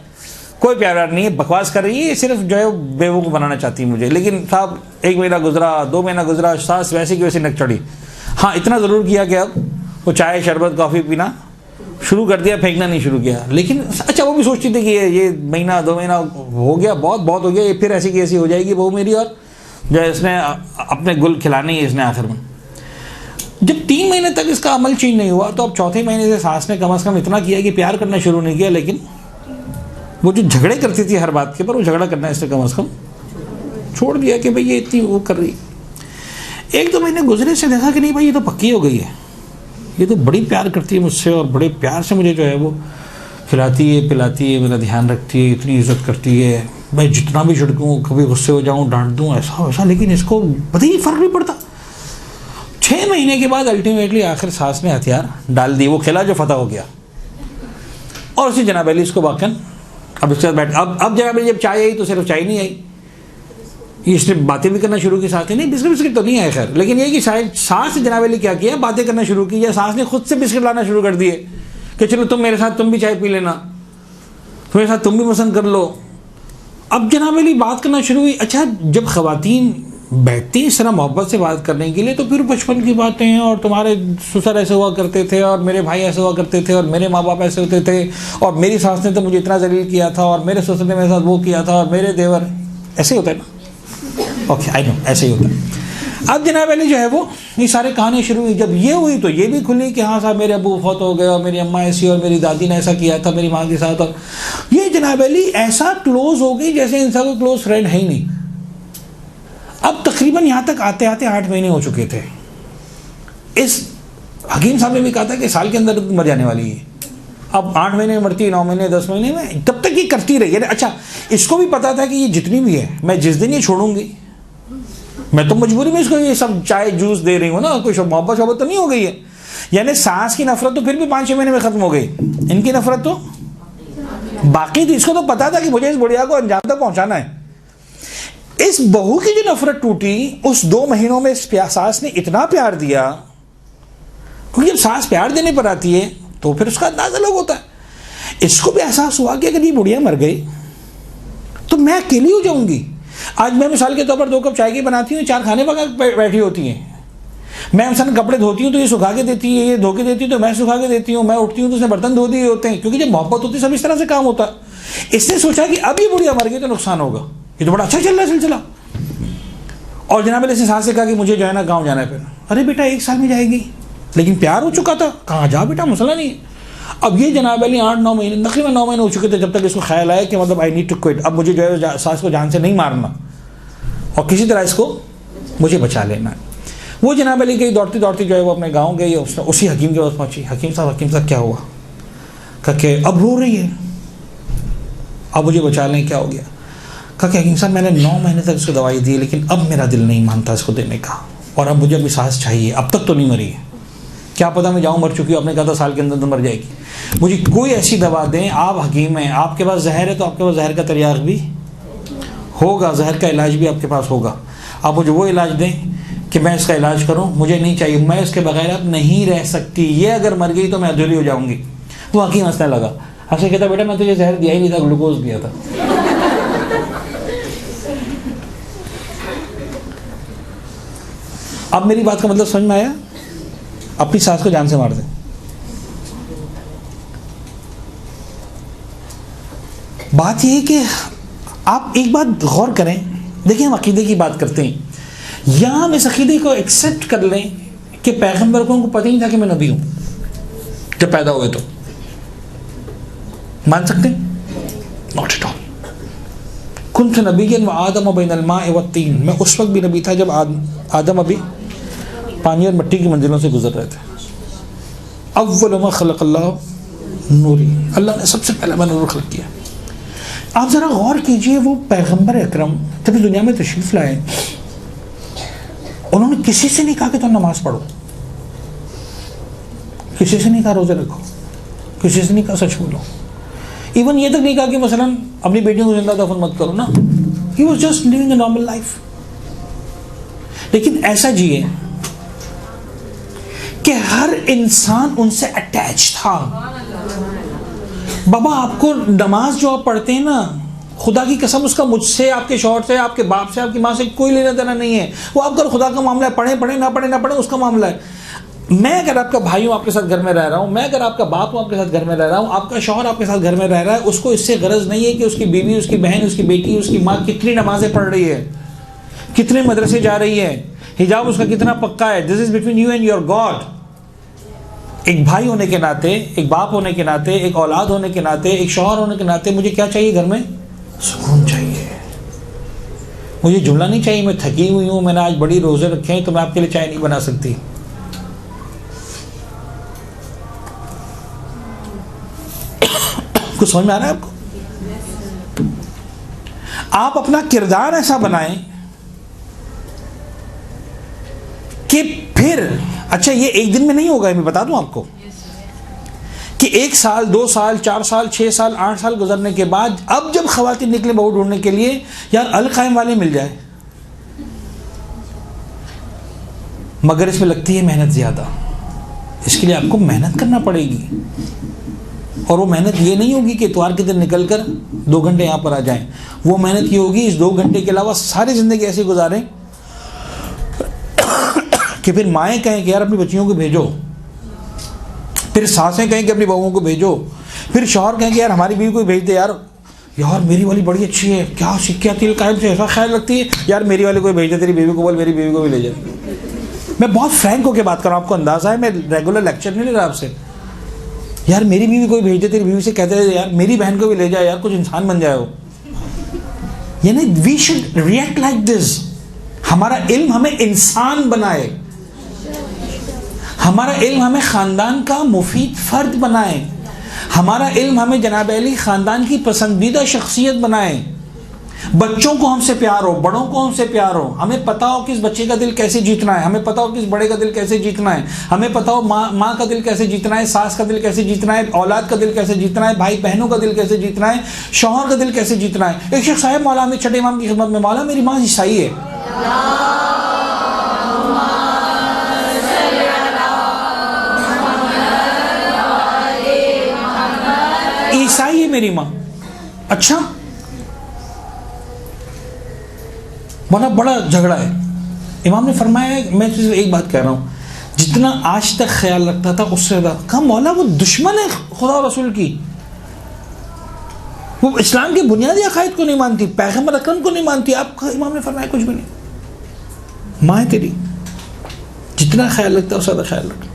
Speaker 1: कोई प्यार नहीं है, बकवास कर रही है, सिर्फ जो है बेवकूफ़ बनाना चाहती है मुझे। लेकिन साहब 1 महीना गुजरा, 2 महीना गुजरा, सास वैसे की वैसे नक चढ़ी। हाँ, इतना ज़रूर किया कि अब वो चाय शरबत कॉफ़ी पीना शुरू कर दिया, फेंकना नहीं शुरू किया। लेकिन अच्छा, वो भी सोचती थी कि ये महीना 2 महीना हो गया, बहुत हो गया, ये फिर ऐसी की ऐसी हो जाएगी बहू मेरी, और जो है इसने अपने गुल खिलाने ही इसने आखिर में। जब 3 महीने तक इसका अमल चेंज नहीं हुआ, तो अब चौथे महीने से सास ने कम से कम इतना किया कि प्यार करना शुरू नहीं किया, लेकिन वो जो झगड़े करती थी हर बात के पर, वो झगड़ा करना इसने कम से कम छोड़ दिया कि भाई ये इतनी वो कर रही। 1-2 महीने गुजरे से देखा कि नहीं भाई ये तो पक्की हो गई है, ये तो बड़ी प्यार करती है मुझसे, और बड़े प्यार से मुझे जो है वो खिलाती है, पिलाती है, मेरा ध्यान रखती है, इतनी इज्जत करती है। मैं जितना भी झिड़कूँ, कभी गुस्से हो जाऊँ, डांट दूँ, ऐसा वैसा, लेकिन इसको पता ही फ़र्क नहीं पड़ता। 6 महीने के बाद अल्टीमेटली आखिर सास ने हथियार डाल दी, वो खिला जो फतह हो गया, और उसी जनाब अली इसको वाकन अब इसके साथ बैठ। अब जनाब अली जब चाय आई तो सिर्फ चाय नहीं आई, इसने बातें भी करना शुरू की साथ ही। नहीं, बिस्किट तो नहीं आए खैर, लेकिन ये कि शायद सास ने जनाब अली क्या किया, बातें करना शुरू की, या सास ने खुद से बिस्किट लाना शुरू कर दिए कि चलो तुम मेरे साथ, तुम भी चाय पी लेना, मेरे साथ तुम भी पसंद कर लो। अब जनाब अली बात करना शुरू हुई। अच्छा, जब ख़वातीन बैठती हैं इस तरह मोहब्बत से बात करने के लिए, तो फिर बचपन की बातें हैं, और तुम्हारे ससुर ऐसे हुआ करते थे, और मेरे भाई ऐसे हुआ करते थे, और मेरे माँ बाप ऐसे होते थे, और मेरी सास ने तो मुझे इतना जलील किया था, और मेरे ससुर ने मेरे साथ वो किया था, और मेरे देवर, ऐसे होता है ना। ओके, आई नो, ऐसे ही होता है। अब जनाब अली जो है वो ये सारे कहानी शुरू हुई। जब ये हुई तो ये भी खुली कि हाँ साहब मेरे अबू फौत हो गए, और मेरी अम्मा ऐसी, और मेरी दादी ने ऐसा किया था मेरी माँ के साथ, और ये जनाब अली ऐसा क्लोज हो गई जैसे इनका कोई क्लोज फ्रेंड है ही नहीं। अब तकरीबन यहाँ तक आते आते 8 महीने हो चुके थे। इस हकीम साहब ने भी कहा था कि साल के अंदर मर जाने वाली है। अब 8 महीने में मरती है, 9 महीने, 10 महीने में, तब तक ये करती रही है। अच्छा, इसको भी पता था कि ये जितनी भी है, मैं जिस दिन ये छोड़ूंगी, मैं तो मजबूरी में इसको ये सब चाय जूस दे रही हूँ ना, कोई मोहब्बत शोहब्बत तो नहीं हो गई है। यानी सास की नफरत तो फिर भी 5-6 महीने में खत्म हो गई, इनकी नफरत तो बाकी थी। इसको तो पता था कि मुझे इस बुढ़िया को अंजाम तक पहुंचाना है। इस बहू की जो नफरत टूटी, उस 2 महीनों में सास ने इतना प्यार दिया, क्योंकि जब सास प्यार देने पर आती है तो फिर उसका अंदाजा अलग होता है। इसको भी एहसास हुआ कि अगर ये बुढ़िया मर गई तो मैं अकेली हो जाऊंगी। आज मैं मिसाल के तौर पर 2 कप चाय की बनाती हूँ, 4 खाने पका बैठी होती हैं। मैं इंसान कपड़े धोती हूँ तो ये सुखा के देती है, ये धो के देती है तो मैं सुखा के देती हूँ, मैं उठती हूँ तो उसने बर्तन धो दिए होते हैं, क्योंकि जब मोहब्बत होती है सब इस तरह से काम होता है। इसने सोचा कि अब ये बुढ़िया मर गई तो नुकसान होगा, ये तो बड़ा अच्छा चल रहा है सिलसिला। और जनाब अली सास से कहा कि मुझे जो है ना गाँव जाना है। फिर अरे बेटा 1 साल में जाएगी, लेकिन प्यार हो चुका था, कहाँ जा बेटा, मसला नहीं है। अब ये जनाब अली 8-9 महीने, तकरीबन 9 महीने हो चुके थे जब तक इसको ख्याल आया कि मतलब आई नीड टू क्विट, अब मुझे जो है सास को जान से नहीं मारना और किसी तरह इसको मुझे बचा लेना है। वो जनाब अली गई दौड़ती दौड़ती जो है वो अपने गांव गई, उसी हकीम के पास पहुंची। हकीम साहब क्या हुआ? कहा कि अब रो रही है, अब मुझे बचा लें, क्या हो गया? कहा कि हकीम साहब मैंने 9 महीने तक इसको दवाई दी, लेकिन अब मेरा दिल नहीं मानता इसको देने का, और अब मुझे अभी सांस चाहिए। अब तक तो नहीं मरी है, क्या पता मैं जाऊँ मर चुकी हूँ, आपने कहा था साल के अंदर तो मर जाएगी। मुझे कोई ऐसी दवा दें, आप हकीम हैं, आपके पास जहर है तो आपके पास जहर का तरियाक भी होगा, जहर का इलाज भी आपके पास होगा, आप मुझे वो इलाज दें कि मैं इसका इलाज करूं, मुझे नहीं चाहिए, मैं इसके बगैर अब नहीं रह सकती, ये अगर मर गई तो मैं अधूरी हो जाऊंगी। वो हकीम हंसने लगा, हंसे कहता बेटा मैं तुझे जहर दिया ही नहीं था, ग्लूकोज दिया था। अब मेरी बात का मतलब समझ में आया? अपनी सास को जान से मार दे। बात यह है कि आप एक बात गौर करें, देखिए हम अकीदे की बात करते हैं, या हम इस अकीदे को एक्सेप्ट कर लें कि पैगंबर को पता ही नहीं था कि मैं नबी हूं जब पैदा हुए, तो मान सकते हैं? Not at all. कुन्त नबिय्यन व आदम बैनल माइ व तीन, मैं उस वक्त भी नबी था जब आदम अभी पानी और मिट्टी की मंजिलों से गुजर रहे थे। अव्वल मा खलक़ल्लाहु नूरी, अल्लाह ने सबसे पहले मैंने नूर खलक किया। आप ज़रा गौर कीजिए, वो पैगंबर अकरम जब इस दुनिया में तशरीफ़ लाए उन्होंने किसी से नहीं कहा कि तुम नमाज पढ़ो, किसी से नहीं कहा रोजे रखो, किसी से नहीं कहा सच बोलो, इवन ये तक नहीं कहा कि मसलन अपनी बेटियों को जिंदा दफन मत करो ना। He was just living a normal life. लेकिन ऐसा जिए कि हर इंसान उनसे अटैच था। बाबा आपको नमाज जो आप पढ़ते हैं ना, खुदा की कसम उसका मुझसे, आपके शौहर से, आपके बाप से, आपकी माँ से कोई लेना देना नहीं है। वो आपका खुदा का मामला है, पढ़े पढ़े ना पढ़े उसका मामला है। मैं अगर आपका भाई हूँ, आपके साथ घर में रह रहा हूँ, मैं अगर आपका बाप हूँ, आपके साथ घर में रह रहा हूँ, आपका शौहर आपके साथ घर में रह रहा है, उसको इससे गरज नहीं है कि उसकी बीवी, उसकी बहन, उसकी बेटी, उसकी माँ कितनी नमाजें पढ़ रही है, कितने मदरसे जा रही है, हिजाब उसका कितना पक्का है। This is between you and your God. एक भाई होने के नाते, एक बाप होने के नाते, एक औलाद होने के नाते, एक शौहर होने के नाते मुझे क्या चाहिए? घर में सुकून चाहिए। मुझे जुमला नहीं चाहिए मैं थकी हुई हूँ, मैंने आज बड़ी रोजे रखे हैं तो मैं आपके लिए चाय नहीं बना सकती। कुछ समझ में आ रहा है आपको? आप अपना किरदार ऐसा बनाएं कि फिर, अच्छा ये एक दिन में नहीं होगा, मैं बता दूं आपको कि 1 साल 2 साल 4 साल 6 साल 8 साल गुजरने के बाद अब जब खवातीन निकले बहू ढूंढने के लिए, यार अल कायम वाले मिल जाए, मगर इसमें लगती है मेहनत ज्यादा। इसके लिए आपको मेहनत करना पड़ेगी, और वो मेहनत ये नहीं होगी कि इतवार के दिन निकल कर 2 घंटे यहाँ पर आ जाएं। वो मेहनत ये होगी इस 2 घंटे के अलावा सारी जिंदगी ऐसी गुजारें कि फिर माएँ कहें कि यार अपनी बच्चियों को भेजो, फिर सासें कहें कि अपनी बहुओं को भेजो, फिर शौहर कहें कि यार हमारी बीवी को भेज दे, यार मेरी वाली बड़ी अच्छी है, क्या सिक्किया तिल कायम से ऐसा ख्याल रखती है, यार मेरी वाली कोई भेज दे, तेरी बीवी को बोल मेरी बीवी को भी ले जाए। मैं बहुत फ्रैंक होकर बात कर रहा हूँ, आपको अंदाजा है, मैं रेगुलर लेक्चर नहीं ले रहा आपसे। यार मेरी बीवी को भी भेज दे, तेरी बीवी से कहते हैं यार मेरी बहन को भी ले जाए, यार कुछ इंसान बन जाए हो। यानी we should react like this. हमारा इल्म हमें इंसान बनाए, हमारा इल्म हमें ख़ानदान का मुफीद फ़र्द बनाए, हमारा इल्म हमें जनाब अली ख़ानदान की पसंदीदा शख्सियत बनाए। बच्चों को हमसे प्यार हो, बड़ों को हमसे प्यार हो, हमें पता हो कि इस बच्चे का दिल कैसे जीतना है, हमें पता हो कि इस बड़े का दिल कैसे जीतना है, हमें पता हो माँ का दिल कैसे जीतना है, सास का दिल कैसे जीतना है, औलाद का दिल कैसे जीतना है, भाई बहनों का दिल कैसे जीतना है, शौहर का दिल कैसे जीतना है। एक शख्स आया मौला में छठे इमाम की खिदमत में, मौला मेरी माँ ईसाई है, ईसाई है मेरी माँ। अच्छा, बड़ा बड़ा झगड़ा है। इमाम ने फरमाया, मैं तुझे एक बात कह रहा हूँ, जितना आज तक ख्याल रखता था उससे ज़्यादा। कहा मौला वो दुश्मन है खुदा और रसूल की, वो इस्लाम के बुनियादी अकायद को नहीं मानती, पैगम्बर अकरम को नहीं मानती। आपका इमाम ने फरमाया कुछ भी नहीं, माँ है तेरी, जितना ख्याल रखता है उससे ज़्यादा ख्याल रख।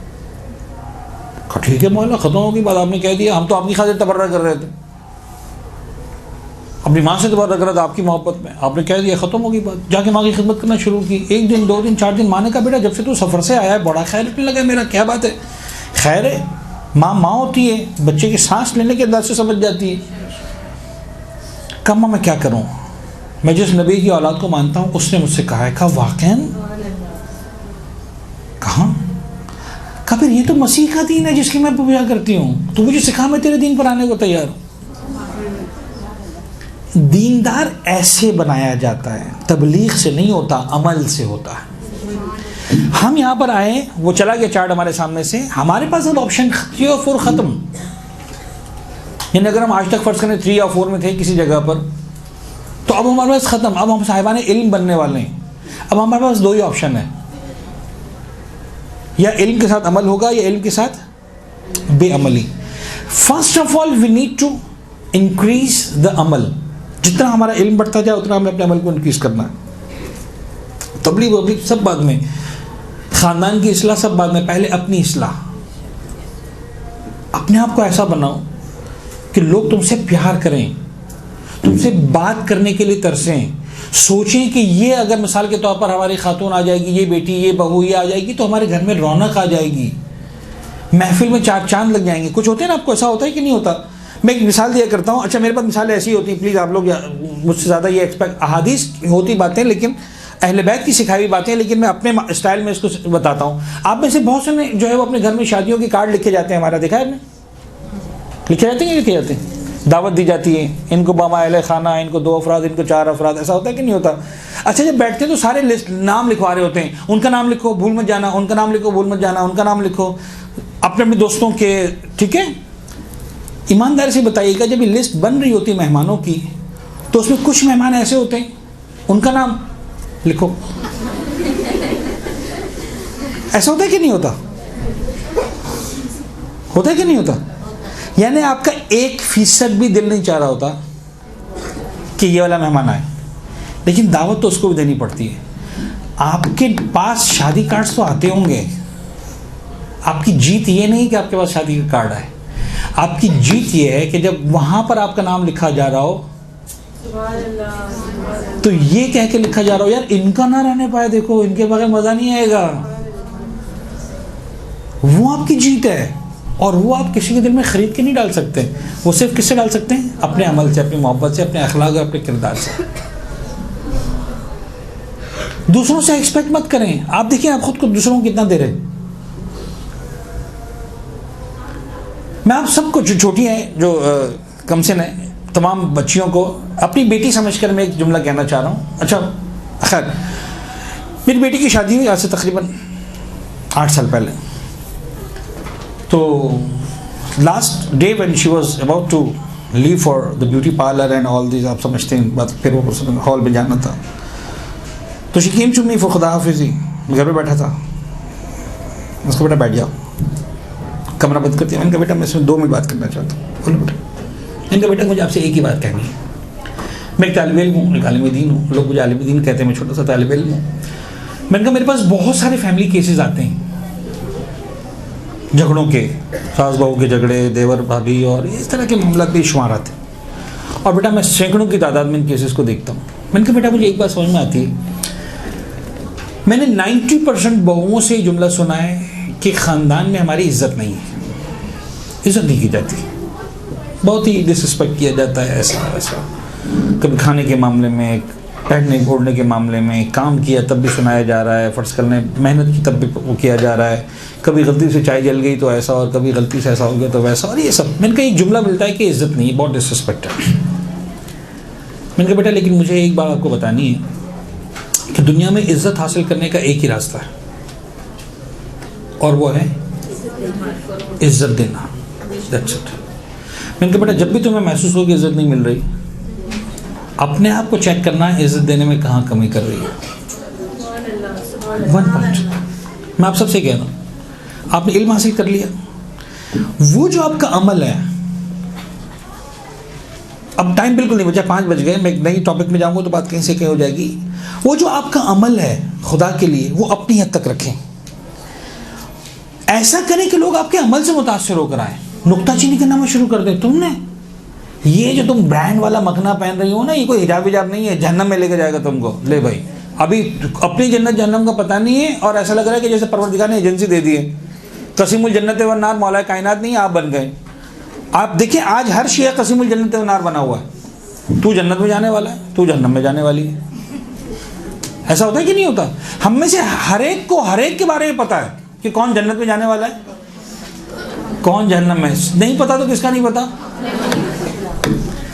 Speaker 1: ठीक है मौला, ख़त्म होगी बात, आपने कह दिया, हम तो आपकी खातिर तबर्रा कर रहे थे, अपनी माँ से तबर्रा कर रहा था आपकी मोहब्बत में, आपने कह दिया, ख़त्म होगी बात। जाके माँ की खिदमत करना शुरू की। 1 दिन 2 दिन 4 दिन, माँ ने कहा बेटा जब से तू सफ़र से आया है बड़ा ख्याल रखने लगा मेरा, क्या बात है? खैर है, माँ माँ होती है, बच्चे की सांस लेने के अंदर से समझ जाती है। कहा माँ मैं क्या करूँ, मैं जिस नबी की औलाद को मानता हूँ उसने मुझसे कहा है। कहा वाक़ईन? कहाँ? कहा फिर ये तो मसीह का दीन है जिसकी मैं पूजा करती हूँ, तू मुझे सिखा, मैं तेरे दीन पर आने को तैयार हूँ। दीनदार ऐसे बनाया जाता है, तबलीग से नहीं होता, अमल से होता है। हम यहाँ पर आए, वो चला गया चार्ट हमारे सामने से, हमारे पास अब ऑप्शन 3 और 4 ख़त्म। यानी अगर हम आज तक फ़र्ज़ करें 3 या 4 में थे किसी जगह पर, तो अब हमारे पास ख़त्म। अब हम साहिबाने इल्म बनने वाले हैं। अब हमारे पास 2 ही ऑप्शन है, या इल्म के साथ अमल होगा या इल्म के साथ बेअमली। First of all we need to increase the अमल। जितना हमारा इल्म बढ़ता जाए उतना हमें अपने अमल को इंक्रीज करना है। तबलीग वबलीग सब बाद में, ख़ानदान की इस्लाह सब बाद में, पहले अपनी इस्लाह। अपने आप को ऐसा बनाओ कि लोग तुमसे प्यार करें, तुमसे बात करने के लिए तरसें, सोचें कि ये अगर मिसाल के तौर पर हमारी खातून आ जाएगी, ये बेटी, ये बहू, ये आ जाएगी तो हमारे घर में रौनक आ जाएगी, महफिल में 4 चांद लग जाएंगे। कुछ होते हैं ना, आपको ऐसा होता है कि नहीं होता? मैं एक मिसाल दिया करता हूँ। अच्छा मेरे पास मिसालें ऐसी होती हैं, प्लीज़ आप लोग मुझसे ज़्यादा ये एक्सपेक्ट, अहादीस होती बातें, लेकिन अहले बैत की सिखाई हुई बातें, लेकिन मैं अपने स्टाइल में इसको बताता हूँ। आप में से बहुत से ने जो है वो अपने घर में शादियों के कार्ड लिखे जाते हैं, हमारा देखा है आपने? लिखे जाते हैं, लिखे जाते हैं, दावत दी जाती है, इनको बामा अहले खाना, इनको 2 अफराद, इनको 4 अफराद, ऐसा होता है कि नहीं होता? अच्छा, जब बैठते हैं तो सारे लिस्ट नाम लिखवा रहे होते हैं, उनका नाम लिखो भूल मत जाना, उनका नाम लिखो भूल मत जाना, उनका नाम लिखो अपने अपने दोस्तों के, ठीक है? ईमानदारी से बताइएगा, जब ये लिस्ट बन रही होती है मेहमानों की, तो उसमें कुछ मेहमान ऐसे होते हैं उनका नाम लिखो, ऐसा होता है कि नहीं होता? होता है कि नहीं होता? यानी आपका 1% भी दिल नहीं चाह रहा होता कि ये वाला मेहमान आए, लेकिन दावत तो उसको भी देनी पड़ती है। आपके पास शादी कार्ड्स तो आते होंगे, आपकी जीत ये नहीं कि आपके पास शादी का कार्ड आए, आपकी जीत ये है कि जब वहां पर आपका नाम लिखा जा रहा हो तो ये कह के लिखा जा रहा हो, यार इनका ना रहने पाए, देखो इनके बगैर मजा नहीं आएगा। वो आपकी जीत है, और वो आप किसी के दिल में खरीद के नहीं डाल सकते। वो सिर्फ किससे डाल सकते हैं? अपने अमल से, अपनी मोहब्बत से, अपने अखलाक और अपने किरदार से। दूसरों से एक्सपेक्ट मत करें। आप देखिए आप खुद को दूसरों को कितना दे रहे हैं। मैं आप सबको जो छोटी हैं, जो कम से न तमाम बच्चियों को अपनी बेटी समझकर मैं एक जुमला कहना चाह रहा हूँ। अच्छा खैर, मेरी बेटी की शादी हुई आज से तकरीबन 8 साल पहले। तो last day when she was about to leave for the beauty parlour and all this, आप समझते हैं बात, फिर वो हॉल में जाना था, तो she came to me for खुदा हाफिज़ी। मैं घर पे बैठा था, उसको बेटा बैठ जाओ, कमरा बंद कर दिया। मैंने कहा बेटा मैं इसमें 2 मिनट बात करना चाहता हूँ। बोलो बेटा। मैंने कहा बेटा मुझे आपसे एक ही बात कहनी है, मैं एक तालिब इल्म हूँ, एक आलिम दीन हूँ, लोग मुझे आलिम दीन कहते हैं, मैं छोटा सा तालिब इल्म हूँ। मैंने कहा मेरे पास बहुत सारे फैमिली केसेस आते हैं झगड़ों के, सास बहू के झगड़े, देवर भाभी और इस तरह के मामला बेशुमार आते हैं, और बेटा मैं सैकड़ों की तादाद में इन केसेस को देखता हूँ। मैंने कहा बेटा मुझे एक बात समझ में आती है, मैंने 90% बहुओं से जुमला सुना है कि ख़ानदान में हमारी इज्जत नहीं है, इज्जत नहीं की जाती, बहुत ही डिसरिस्पेक्ट किया जाता है, ऐसा वैसा। कभी खाने के मामले में, पहनने ओढ़ने के मामले में, काम किया तब भी सुनाया जा रहा है, फ़र्ज़ करने मेहनत की तब भी वो किया जा रहा है, कभी गलती से चाय जल गई तो ऐसा, और कभी गलती से ऐसा हो गया तो वैसा, और ये सब। मैंने कहा एक जुमला मिलता है कि इज़्ज़त नहीं, बहुत डिसरिस्पेक्ट है। मैंने कहा बेटा लेकिन मुझे एक बात आपको बतानी है कि दुनिया में इज़्ज़त हासिल करने का एक ही रास्ता है, और वो है इज़्ज़त देना। That's it. मैंने कहा बेटा जब भी तुम्हें महसूस हो कि इज़्ज़त नहीं मिल रही, अपने आप को चेक करना है इज़्ज़त देने में कहाँ कमी कर रही है। 1 पॉइंट मैं आप सबसे कह रहा हूँ, आपने इल्म हासिल कर लिया, वो जो आपका अमल है, अब टाइम बिल्कुल नहीं बचा, 5 बज गए, मैं एक नई टॉपिक में जाऊंगा तो बात कहीं से कहीं हो जाएगी। वो जो आपका अमल है खुदा के लिए, वो अपनी हद तक रखें। ऐसा करें कि लोग आपके अमल से मुतासर होकर आए, नुक्ताचीनी करना मत शुरू कर दे। तुमने ये जो तुम ब्रांड वाला मखना पहन रही हो ना, ये कोई हिजाब हिजाब नहीं है, जहन्नम में लेकर जाएगा तुमको। ले भाई, अभी अपनी जन्नत जहन्नम का पता नहीं है, और ऐसा लग रहा है कि जैसे परवरदिगार ने एजेंसी दे दी है, कसीमुल जन्नत व नार मौला कायनात नहीं, आप बन गए। आप देखिए आज हर शिया कसीमुल जन्नत व नार बना हुआ है, तू जन्नत में जाने वाला है, तू जहन्नम में जाने वाली है। ऐसा होता है कि नहीं होता? हम में से हर एक को हर एक के बारे में पता है कि कौन जन्नत में जाने वाला है, कौन जहन्नम में। नहीं पता तो किसका नहीं पता?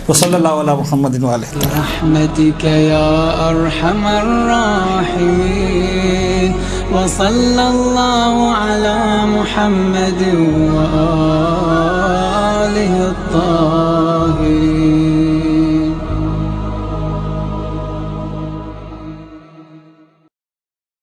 Speaker 1: वसल्लल्लाहु अला मुहम्मद व आलिहि
Speaker 5: रहमतिक या अरहमर राहिमीन व सल्लल्लाहु अला मुहम्मद व